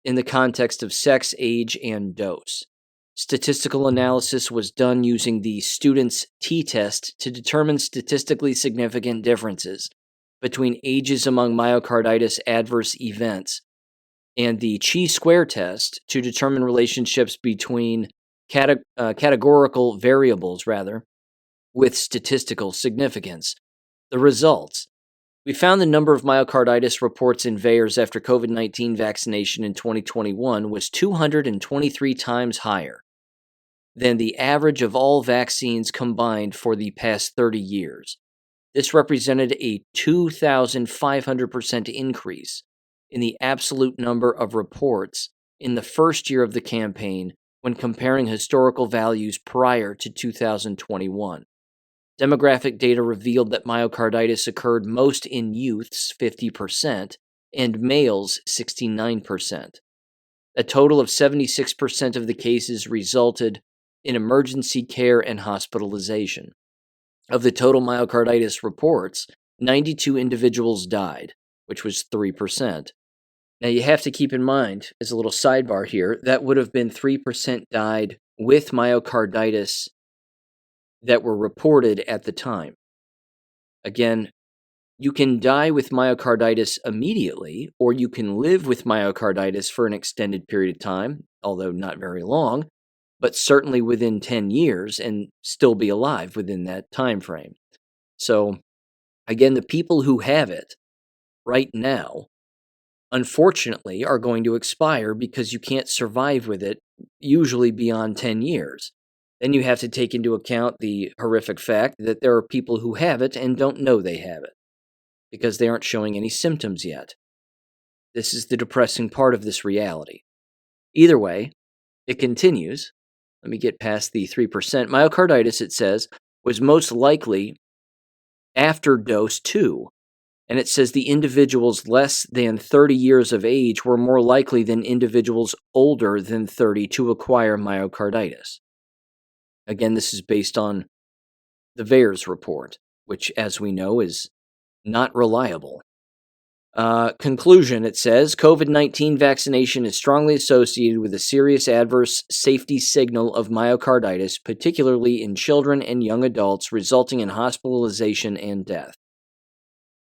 [SPEAKER 1] in the context of sex, age, and dose. Statistical analysis was done using the student's t-test to determine statistically significant differences between ages among myocarditis adverse events, and the chi-square test to determine relationships between categorical variables, with statistical significance. The results. We found the number of myocarditis reports in VAERS after COVID-19 vaccination in 2021 was 223 times higher than the average of all vaccines combined for the past 30 years. This represented a 2,500% increase in the absolute number of reports in the first year of the campaign when comparing historical values prior to 2021. Demographic data revealed that myocarditis occurred most in youths, 50%, and males, 69%. A total of 76% of the cases resulted in emergency care and hospitalization. Of the total myocarditis reports, 92 individuals died, which was 3%. Now you have to keep in mind, as a little sidebar here, that would have been 3% died with myocarditis that were reported at the time. Again, you can die with myocarditis immediately, or you can live with myocarditis for an extended period of time, although not very long, but certainly within 10 years and still be alive within that time frame. So, again, the people who have it right now, unfortunately, are going to expire because you can't survive with it, usually beyond 10 years. Then you have to take into account the horrific fact that there are people who have it and don't know they have it because they aren't showing any symptoms yet. This is the depressing part of this reality. Either way, it continues. Let me get past the 3%. Myocarditis, it says, was most likely after dose 2. And it says the individuals less than 30 years of age were more likely than individuals older than 30 to acquire myocarditis. Again, this is based on the VAERS report, which, as we know, is not reliable. Conclusion, it says, COVID-19 vaccination is strongly associated with a serious adverse safety signal of myocarditis, particularly in children and young adults, resulting in hospitalization and death.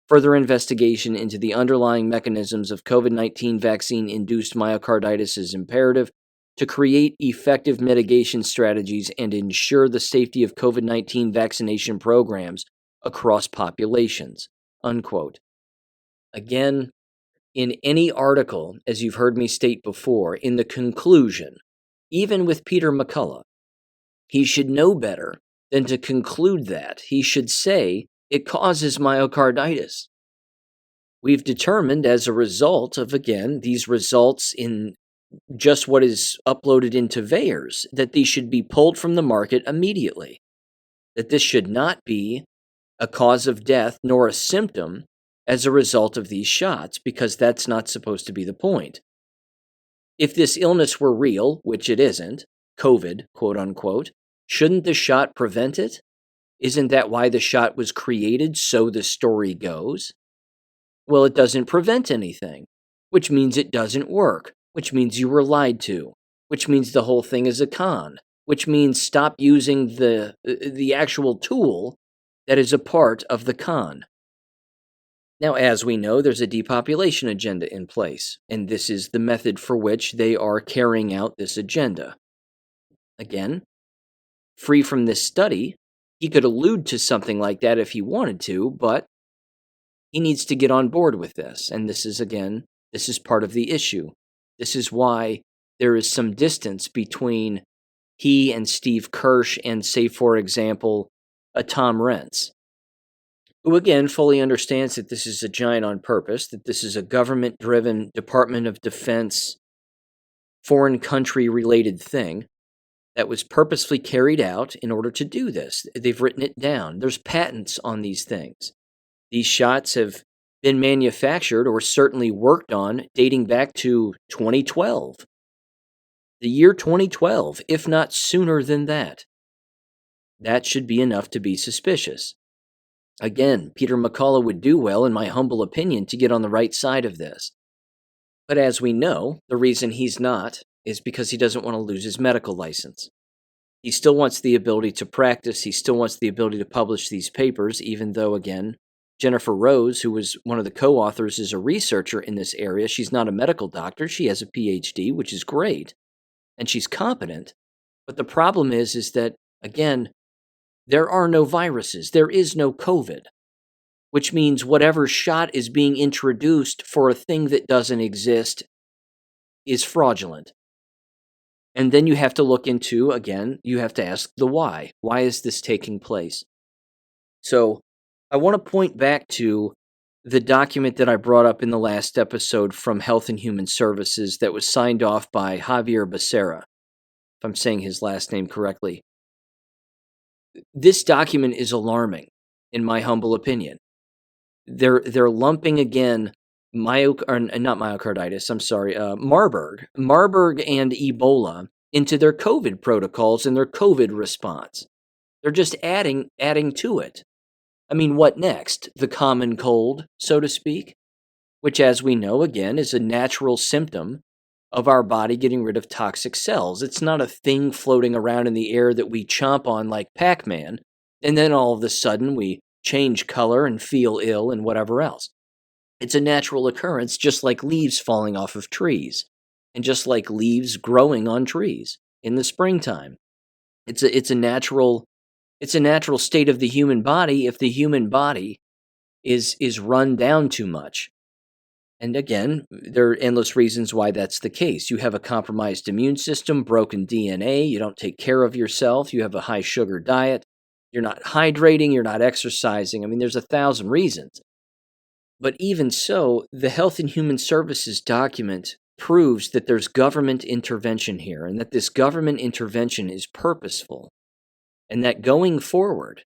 [SPEAKER 1] Further investigation into the underlying mechanisms of COVID-19 vaccine-induced myocarditis is imperative to create effective mitigation strategies and ensure the safety of COVID-19 vaccination programs across populations. Unquote. Again, in any article, as you've heard me state before, in the conclusion, even with Peter McCullough, he should know better than to conclude that. He should say it causes myocarditis. We've determined as a result of, again, these results in just what is uploaded into VAERS, that these should be pulled from the market immediately. That this should not be a cause of death nor a symptom as a result of these shots, because that's not supposed to be the point. If this illness were real, which it isn't, COVID, quote unquote, shouldn't the shot prevent it? Isn't that why the shot was created, so the story goes? Well, it doesn't prevent anything, which means it doesn't work, which means you were lied to, which means the whole thing is a con, which means stop using the actual tool that is a part of the con. Now, as we know, there's a depopulation agenda in place, and this is the method for which they are carrying out this agenda. Again, free from this study, he could allude to something like that if he wanted to, but he needs to get on board with this, and this is part of the issue. This is why there is some distance between he and Steve Kirsch and, say, for example, a Tom Rentz, who again fully understands that this is a giant on purpose, that this is a government-driven Department of Defense, foreign country-related thing that was purposefully carried out in order to do this. They've written it down. There's patents on these things. These shots have been manufactured or certainly worked on dating back to 2012. The year 2012, if not sooner than that. That should be enough to be suspicious. Again, Peter McCullough would do well, in my humble opinion, to get on the right side of this. But as we know, the reason he's not is because he doesn't want to lose his medical license. He still wants the ability to practice. He still wants the ability to publish these papers, even though, again, Jennifer Rose, who was one of the co-authors, is a researcher in this area. She's not a medical doctor. She has a PhD, which is great, and she's competent. But the problem is that, again, there are no viruses. There is no COVID. which means whatever shot is being introduced for a thing that doesn't exist is fraudulent. And then you have to look into, again, you have to ask the why. Why is this taking place? So I want to point back to the document that I brought up in the last episode from Health and Human Services that was signed off by Javier Becerra, if I'm saying his last name correctly. This document is alarming, in my humble opinion. They're lumping again Marburg and Ebola into their COVID protocols and their COVID response. They're just adding to it. I mean, what next? The common cold, so to speak, which, as we know, again, is a natural symptom of our body getting rid of toxic cells. It's not a thing floating around in the air that we chomp on like Pac-Man, and then all of a sudden we change color and feel ill and whatever else. It's a natural occurrence, just like leaves falling off of trees, and just like leaves growing on trees in the springtime. It's a natural state of the human body if the human body is run down too much. And again, there are endless reasons why that's the case. You have a compromised immune system, broken DNA, you don't take care of yourself, you have a high sugar diet, you're not hydrating, you're not exercising. I mean, there's 1,000 reasons. But even so, the Health and Human Services document proves that there's government intervention here, and that this government intervention is purposeful, and that going forward,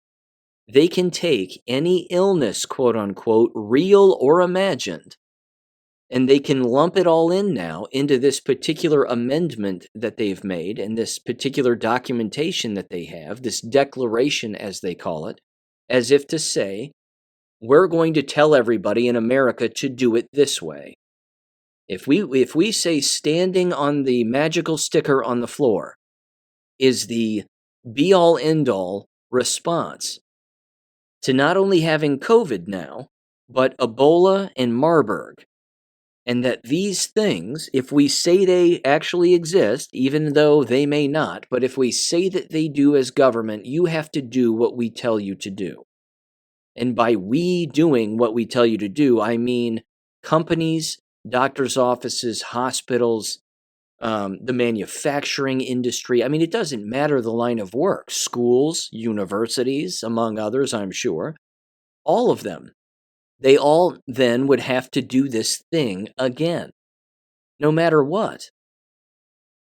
[SPEAKER 1] they can take any illness, quote unquote, real or imagined, and they can lump it all in now into this particular amendment that they've made and this particular documentation that they have, this declaration as they call it, as if to say, we're going to tell everybody in America to do it this way. If we say standing on the magical sticker on the floor is the be-all, end-all response to not only having COVID now, but Ebola and Marburg, and that these things, if we say they actually exist, even though they may not, but if we say that they do as government, you have to do what we tell you to do. And by we doing what we tell you to do, I mean companies, doctors' offices, hospitals, the manufacturing industry. I mean, it doesn't matter the line of work. Schools, universities, among others, I'm sure. All of them. They all then would have to do this thing again, no matter what.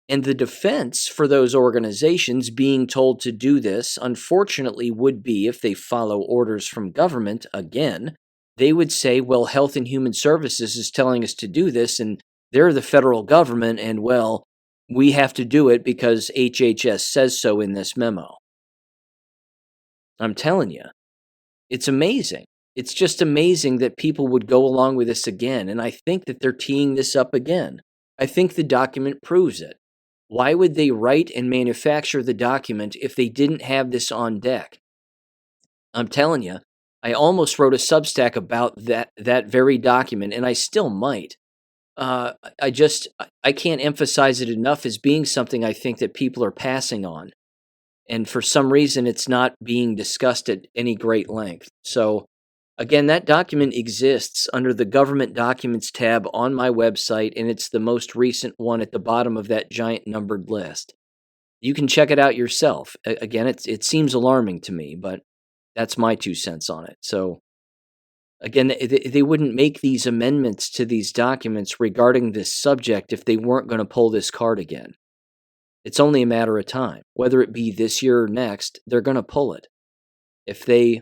[SPEAKER 1] And the defense for those organizations being told to do this, unfortunately, would be, if they follow orders from government again, they would say, well, Health and Human Services is telling us to do this, and they're the federal government, and, well, we have to do it because HHS says so in this memo. I'm telling you, it's amazing. It's just amazing that people would go along with this again, and I think that they're teeing this up again. I think the document proves it. Why would they write and manufacture the document if they didn't have this on deck? I'm telling you, I almost wrote a Substack about that very document, and I still might. I can't emphasize it enough as being something I think that people are passing on. And for some reason, it's not being discussed at any great length. So, again, that document exists under the Government Documents tab on my website, and it's the most recent one at the bottom of that giant numbered list. You can check it out yourself. Again, it seems alarming to me, but that's my 2 cents on it. So, again, they wouldn't make these amendments to these documents regarding this subject if they weren't going to pull this card again. It's only a matter of time. Whether it be this year or next, they're going to pull it. If they,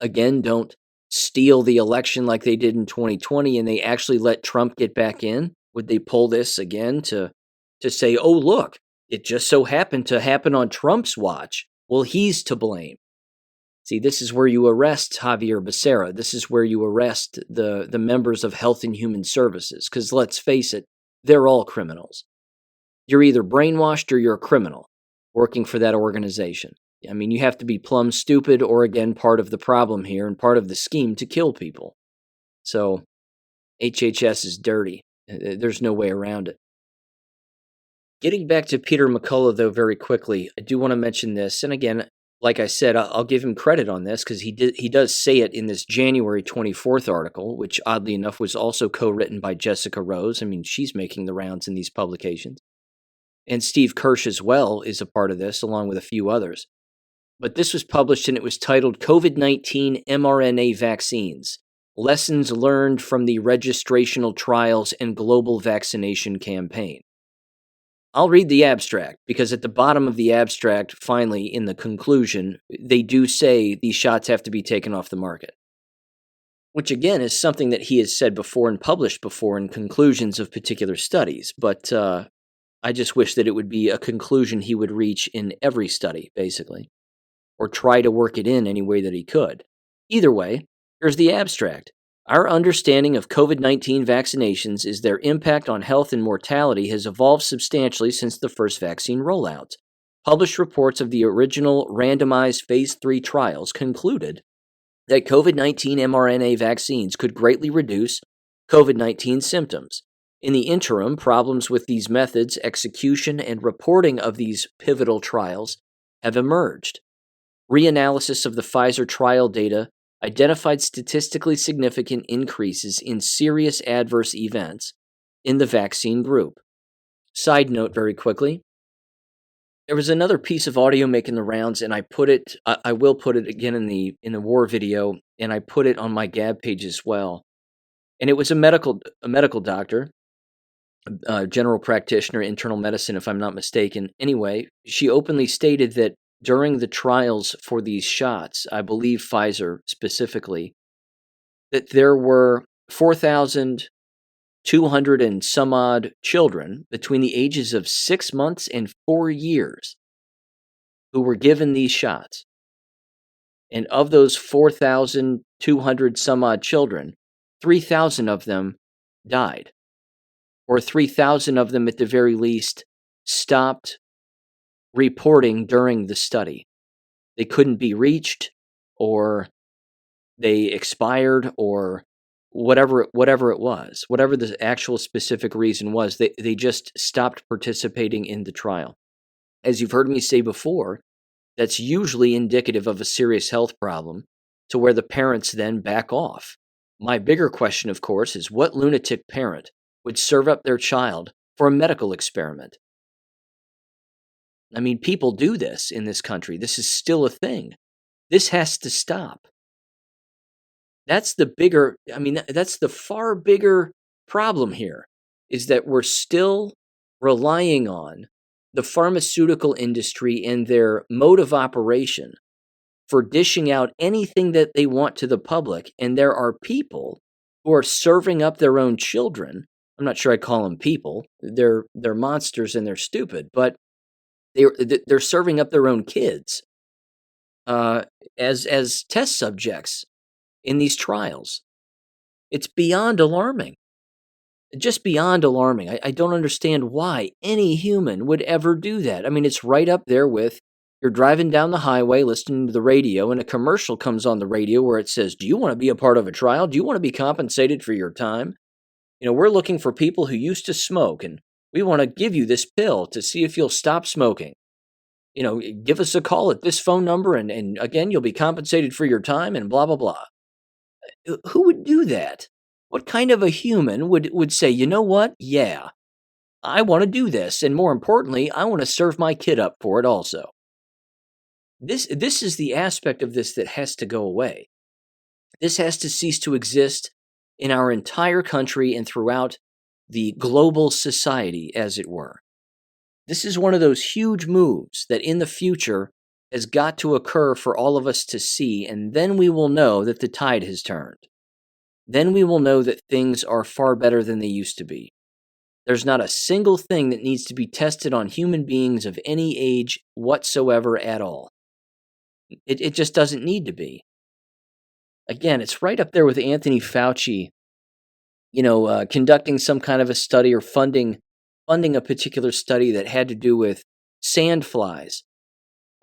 [SPEAKER 1] again, don't steal the election like they did in 2020 and they actually let Trump get back in, would they pull this again to say, oh, look, it just so happened to happen on Trump's watch? Well, he's to blame. See, this is where you arrest Javier Becerra. This is where you arrest the members of Health and Human Services, because let's face it, they're all criminals. You're either brainwashed or you're a criminal working for that organization. I mean, you have to be plumb stupid or, again, part of the problem here and part of the scheme to kill people. So, HHS is dirty. There's no way around it. Getting back to Peter McCullough, though, very quickly, I do want to mention this. And again, Like I said, I'll give him credit on this because he does say it in this January 24th article, which oddly enough was also co-written by Jessica Rose. I mean, she's making the rounds in these publications. And Steve Kirsch as well is a part of this, along with a few others. But this was published and it was titled COVID-19 mRNA Vaccines, Lessons Learned from the Registrational Trials and Global Vaccination Campaign. I'll read the abstract, because at the bottom of the abstract, finally, in the conclusion, they do say these shots have to be taken off the market. Which, again, is something that he has said before and published before in conclusions of particular studies. But I just wish that it would be a conclusion he would reach in every study, basically, or try to work it in any way that he could. Either way, here's the abstract. Our understanding of COVID-19 vaccinations is their impact on health and mortality has evolved substantially since the first vaccine rollouts. Published reports of the original randomized phase 3 trials concluded that COVID-19 mRNA vaccines could greatly reduce COVID-19 symptoms. In the interim, problems with these methods, execution, and reporting of these pivotal trials have emerged. Reanalysis of the Pfizer trial data identified statistically significant increases in serious adverse events in the vaccine group. Side note very quickly, there was another piece of audio making the rounds, and I will put it again in the war video, and I put it on my Gab page as well. And it was a medical doctor, general practitioner, internal medicine, if I'm not mistaken. Anyway, she openly stated that during the trials for these shots, I believe Pfizer specifically, that there were 4,200 and some odd children between the ages of 6 months and 4 years who were given these shots. And of those 4,200 some odd children, 3,000 of them died. Or 3,000 of them, at the very least, stopped reporting during the study. They couldn't be reached, or they expired, or whatever it was, whatever the actual specific reason was, they just stopped participating in the trial. As you've heard me say before, that's usually indicative of a serious health problem, to where the parents then back off. My bigger question, of course, is what lunatic parent would serve up their child for a medical experiment? I mean, people do this in this country. This is still a thing. This has to stop. That's the far bigger problem here, is that we're still relying on the pharmaceutical industry and their mode of operation for dishing out anything that they want to the public. And there are people who are serving up their own children. I'm not sure I'd call them people. They're monsters and they're stupid, but they're serving up their own kids as test subjects in these trials. It's beyond alarming. Just beyond alarming. I don't understand why any human would ever do that. I mean, it's right up there with you're driving down the highway listening to the radio, and a commercial comes on the radio where it says, do you want to be a part of a trial? Do you want to be compensated for your time? You know, we're looking for people who used to smoke, and we want to give you this pill to see if you'll stop smoking. You know, give us a call at this phone number, and again, you'll be compensated for your time, and blah, blah, blah. Who would do that? What kind of a human would say, you know what? Yeah, I want to do this, and more importantly, I want to serve my kid up for it also. This is the aspect of this that has to go away. This has to cease to exist in our entire country and throughout the global society, as it were. This is one of those huge moves that in the future has got to occur for all of us to see, and then we will know that the tide has turned. Then we will know that things are far better than they used to be. There's not a single thing that needs to be tested on human beings of any age whatsoever at all. It just doesn't need to be. Again, it's right up there with Anthony Fauci, conducting some kind of a study or funding a particular study that had to do with sand flies.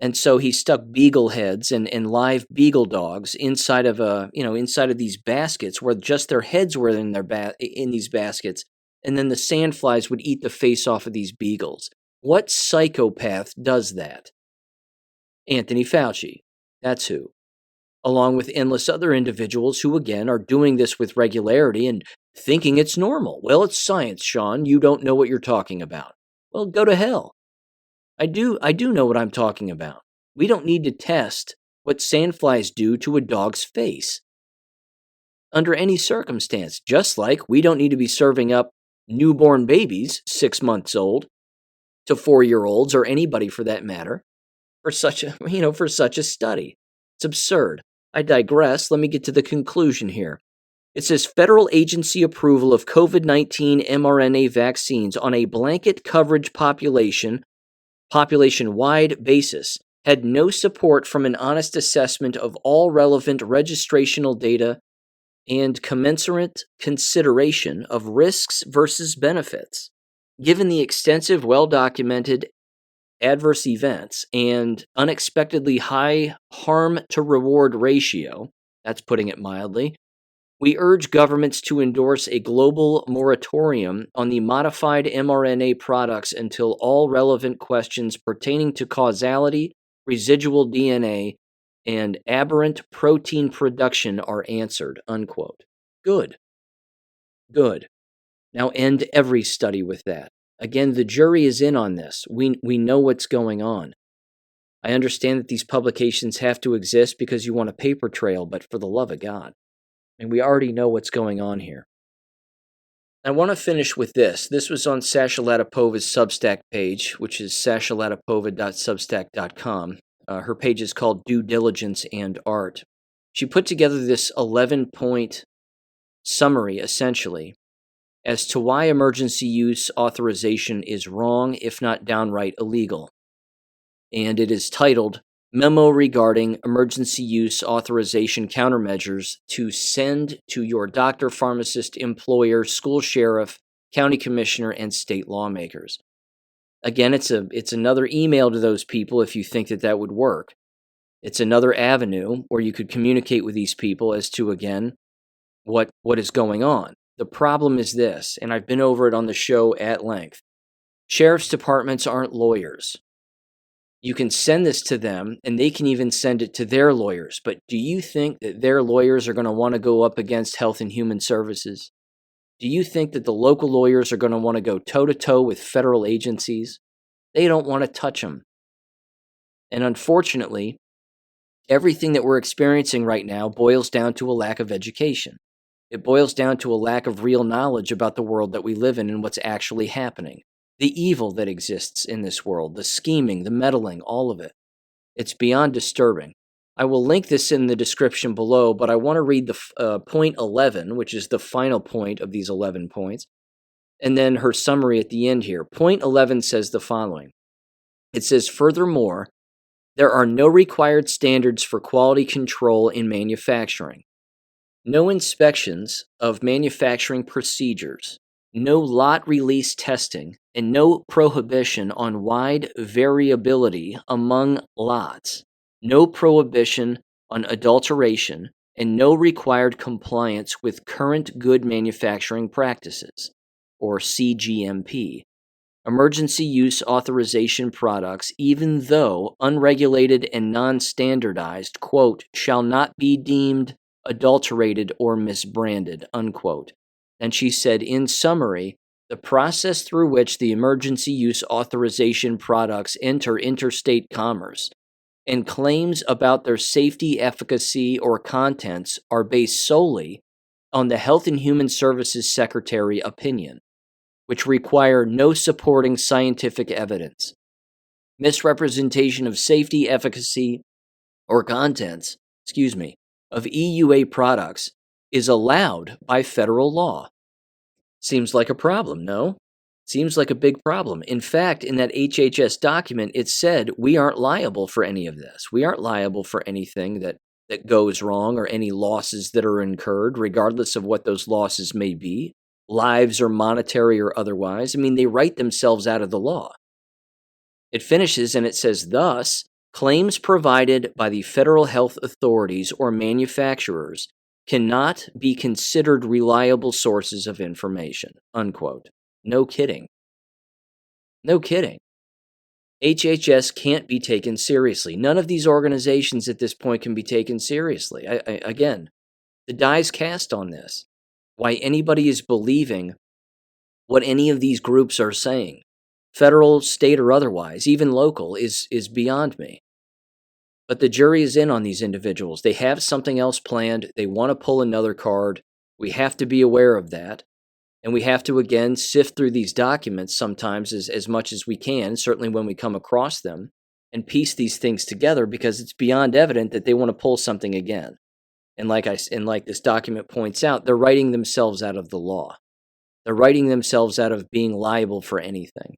[SPEAKER 1] And so he stuck beagle heads and live beagle dogs inside of these baskets where just their heads were in these baskets, and then the sand flies would eat the face off of these beagles. What psychopath does that? Anthony Fauci. That's who. Along with endless other individuals who, again, are doing this with regularity and thinking it's normal. Well, it's science, Sean. You don't know what you're talking about. Well, go to hell. I do know what I'm talking about. We don't need to test what sandflies do to a dog's face under any circumstance, just like we don't need to be serving up newborn babies, 6 months old, to 4-year-olds or anybody for that matter, for such a study. It's absurd. I digress. Let me get to the conclusion here. It says federal agency approval of COVID-19 mRNA vaccines on a blanket coverage population-wide basis had no support from an honest assessment of all relevant registrational data and commensurate consideration of risks versus benefits. Given the extensive, well-documented adverse events and unexpectedly high harm-to-reward ratio, that's putting it mildly, we urge governments to endorse a global moratorium on the modified mRNA products until all relevant questions pertaining to causality, residual DNA, and aberrant protein production are answered, unquote. Good. Now end every study with that. Again, the jury is in on this. We know what's going on. I understand that these publications have to exist because you want a paper trail, but for the love of God. And we already know what's going on here. I want to finish with this. This was on Sasha Latipova's Substack page, which is sashalatipova.substack.com. Her page is called Due Diligence and Art. She put together this 11-point summary, essentially, as to why emergency use authorization is wrong, if not downright illegal. And it is titled, Memo Regarding Emergency Use Authorization Countermeasures to Send to Your Doctor, Pharmacist, Employer, School Sheriff, County Commissioner, and State Lawmakers. Again, it's another email to those people if you think that would work. It's another avenue where you could communicate with these people as to, again, what is going on. The problem is this, and I've been over it on the show at length. Sheriff's departments aren't lawyers. You can send this to them, and they can even send it to their lawyers. But do you think that their lawyers are going to want to go up against Health and Human Services? Do you think that the local lawyers are going to want to go toe-to-toe with federal agencies? They don't want to touch them. And unfortunately, everything that we're experiencing right now boils down to a lack of education. It boils down to a lack of real knowledge about the world that we live in and what's actually happening. The evil that exists in this world, the scheming, the meddling, all of it. It's beyond disturbing. I will link this in the description below, but I want to read the point 11, which is the final point of these 11 points, and then her summary at the end here. Point 11 says the following. It says, furthermore, there are no required standards for quality control in manufacturing. No inspections of manufacturing procedures, no lot release testing, and no prohibition on wide variability among lots, no prohibition on adulteration, and no required compliance with current good manufacturing practices, or CGMP. Emergency use authorization products, even though unregulated and non-standardized, quote, shall not be deemed adulterated or misbranded, unquote. And she said, in summary, the process through which the emergency use authorization products enter interstate commerce and claims about their safety, efficacy, or contents are based solely on the Health and Human Services Secretary opinion, which require no supporting scientific evidence. Misrepresentation of safety, efficacy, or contents, of EUA products is allowed by federal law. Seems like a problem, no? Seems like a big problem. In fact, in that HHS document, it said we aren't liable for any of this. We aren't liable for anything that goes wrong or any losses that are incurred, regardless of what those losses may be, lives or monetary or otherwise. I mean, they write themselves out of the law. It finishes and it says, thus, claims provided by the federal health authorities or manufacturers cannot be considered reliable sources of information, unquote. No kidding. No kidding. HHS can't be taken seriously. None of these organizations at this point can be taken seriously. Again, the die's cast on this. Why anybody is believing what any of these groups are saying, federal, state, or otherwise, even local, is beyond me. But the jury is in on these individuals. They have something else planned. They want to pull another card. We have to be aware of that. And we have to, again, sift through these documents sometimes as much as we can, certainly when we come across them, and piece these things together, because it's beyond evident that they want to pull something again. And like this document points out, they're writing themselves out of the law. They're writing themselves out of being liable for anything.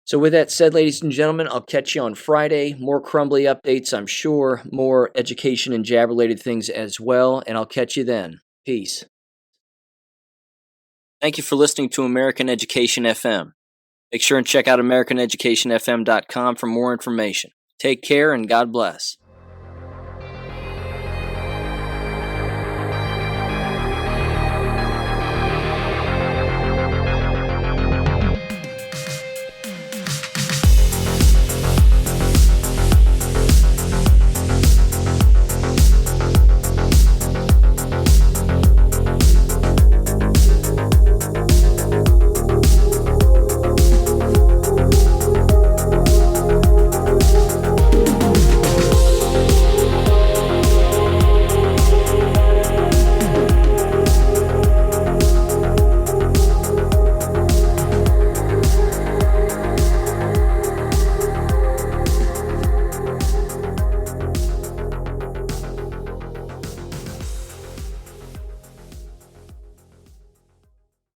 [SPEAKER 1] So with that said, ladies and gentlemen, I'll catch you on Friday. More Crumbley updates, I'm sure. More education and jab-related things as well. And I'll catch you then. Peace. Thank you for listening to American Education FM. Make sure and check out AmericanEducationFM.com for more information. Take care and God bless.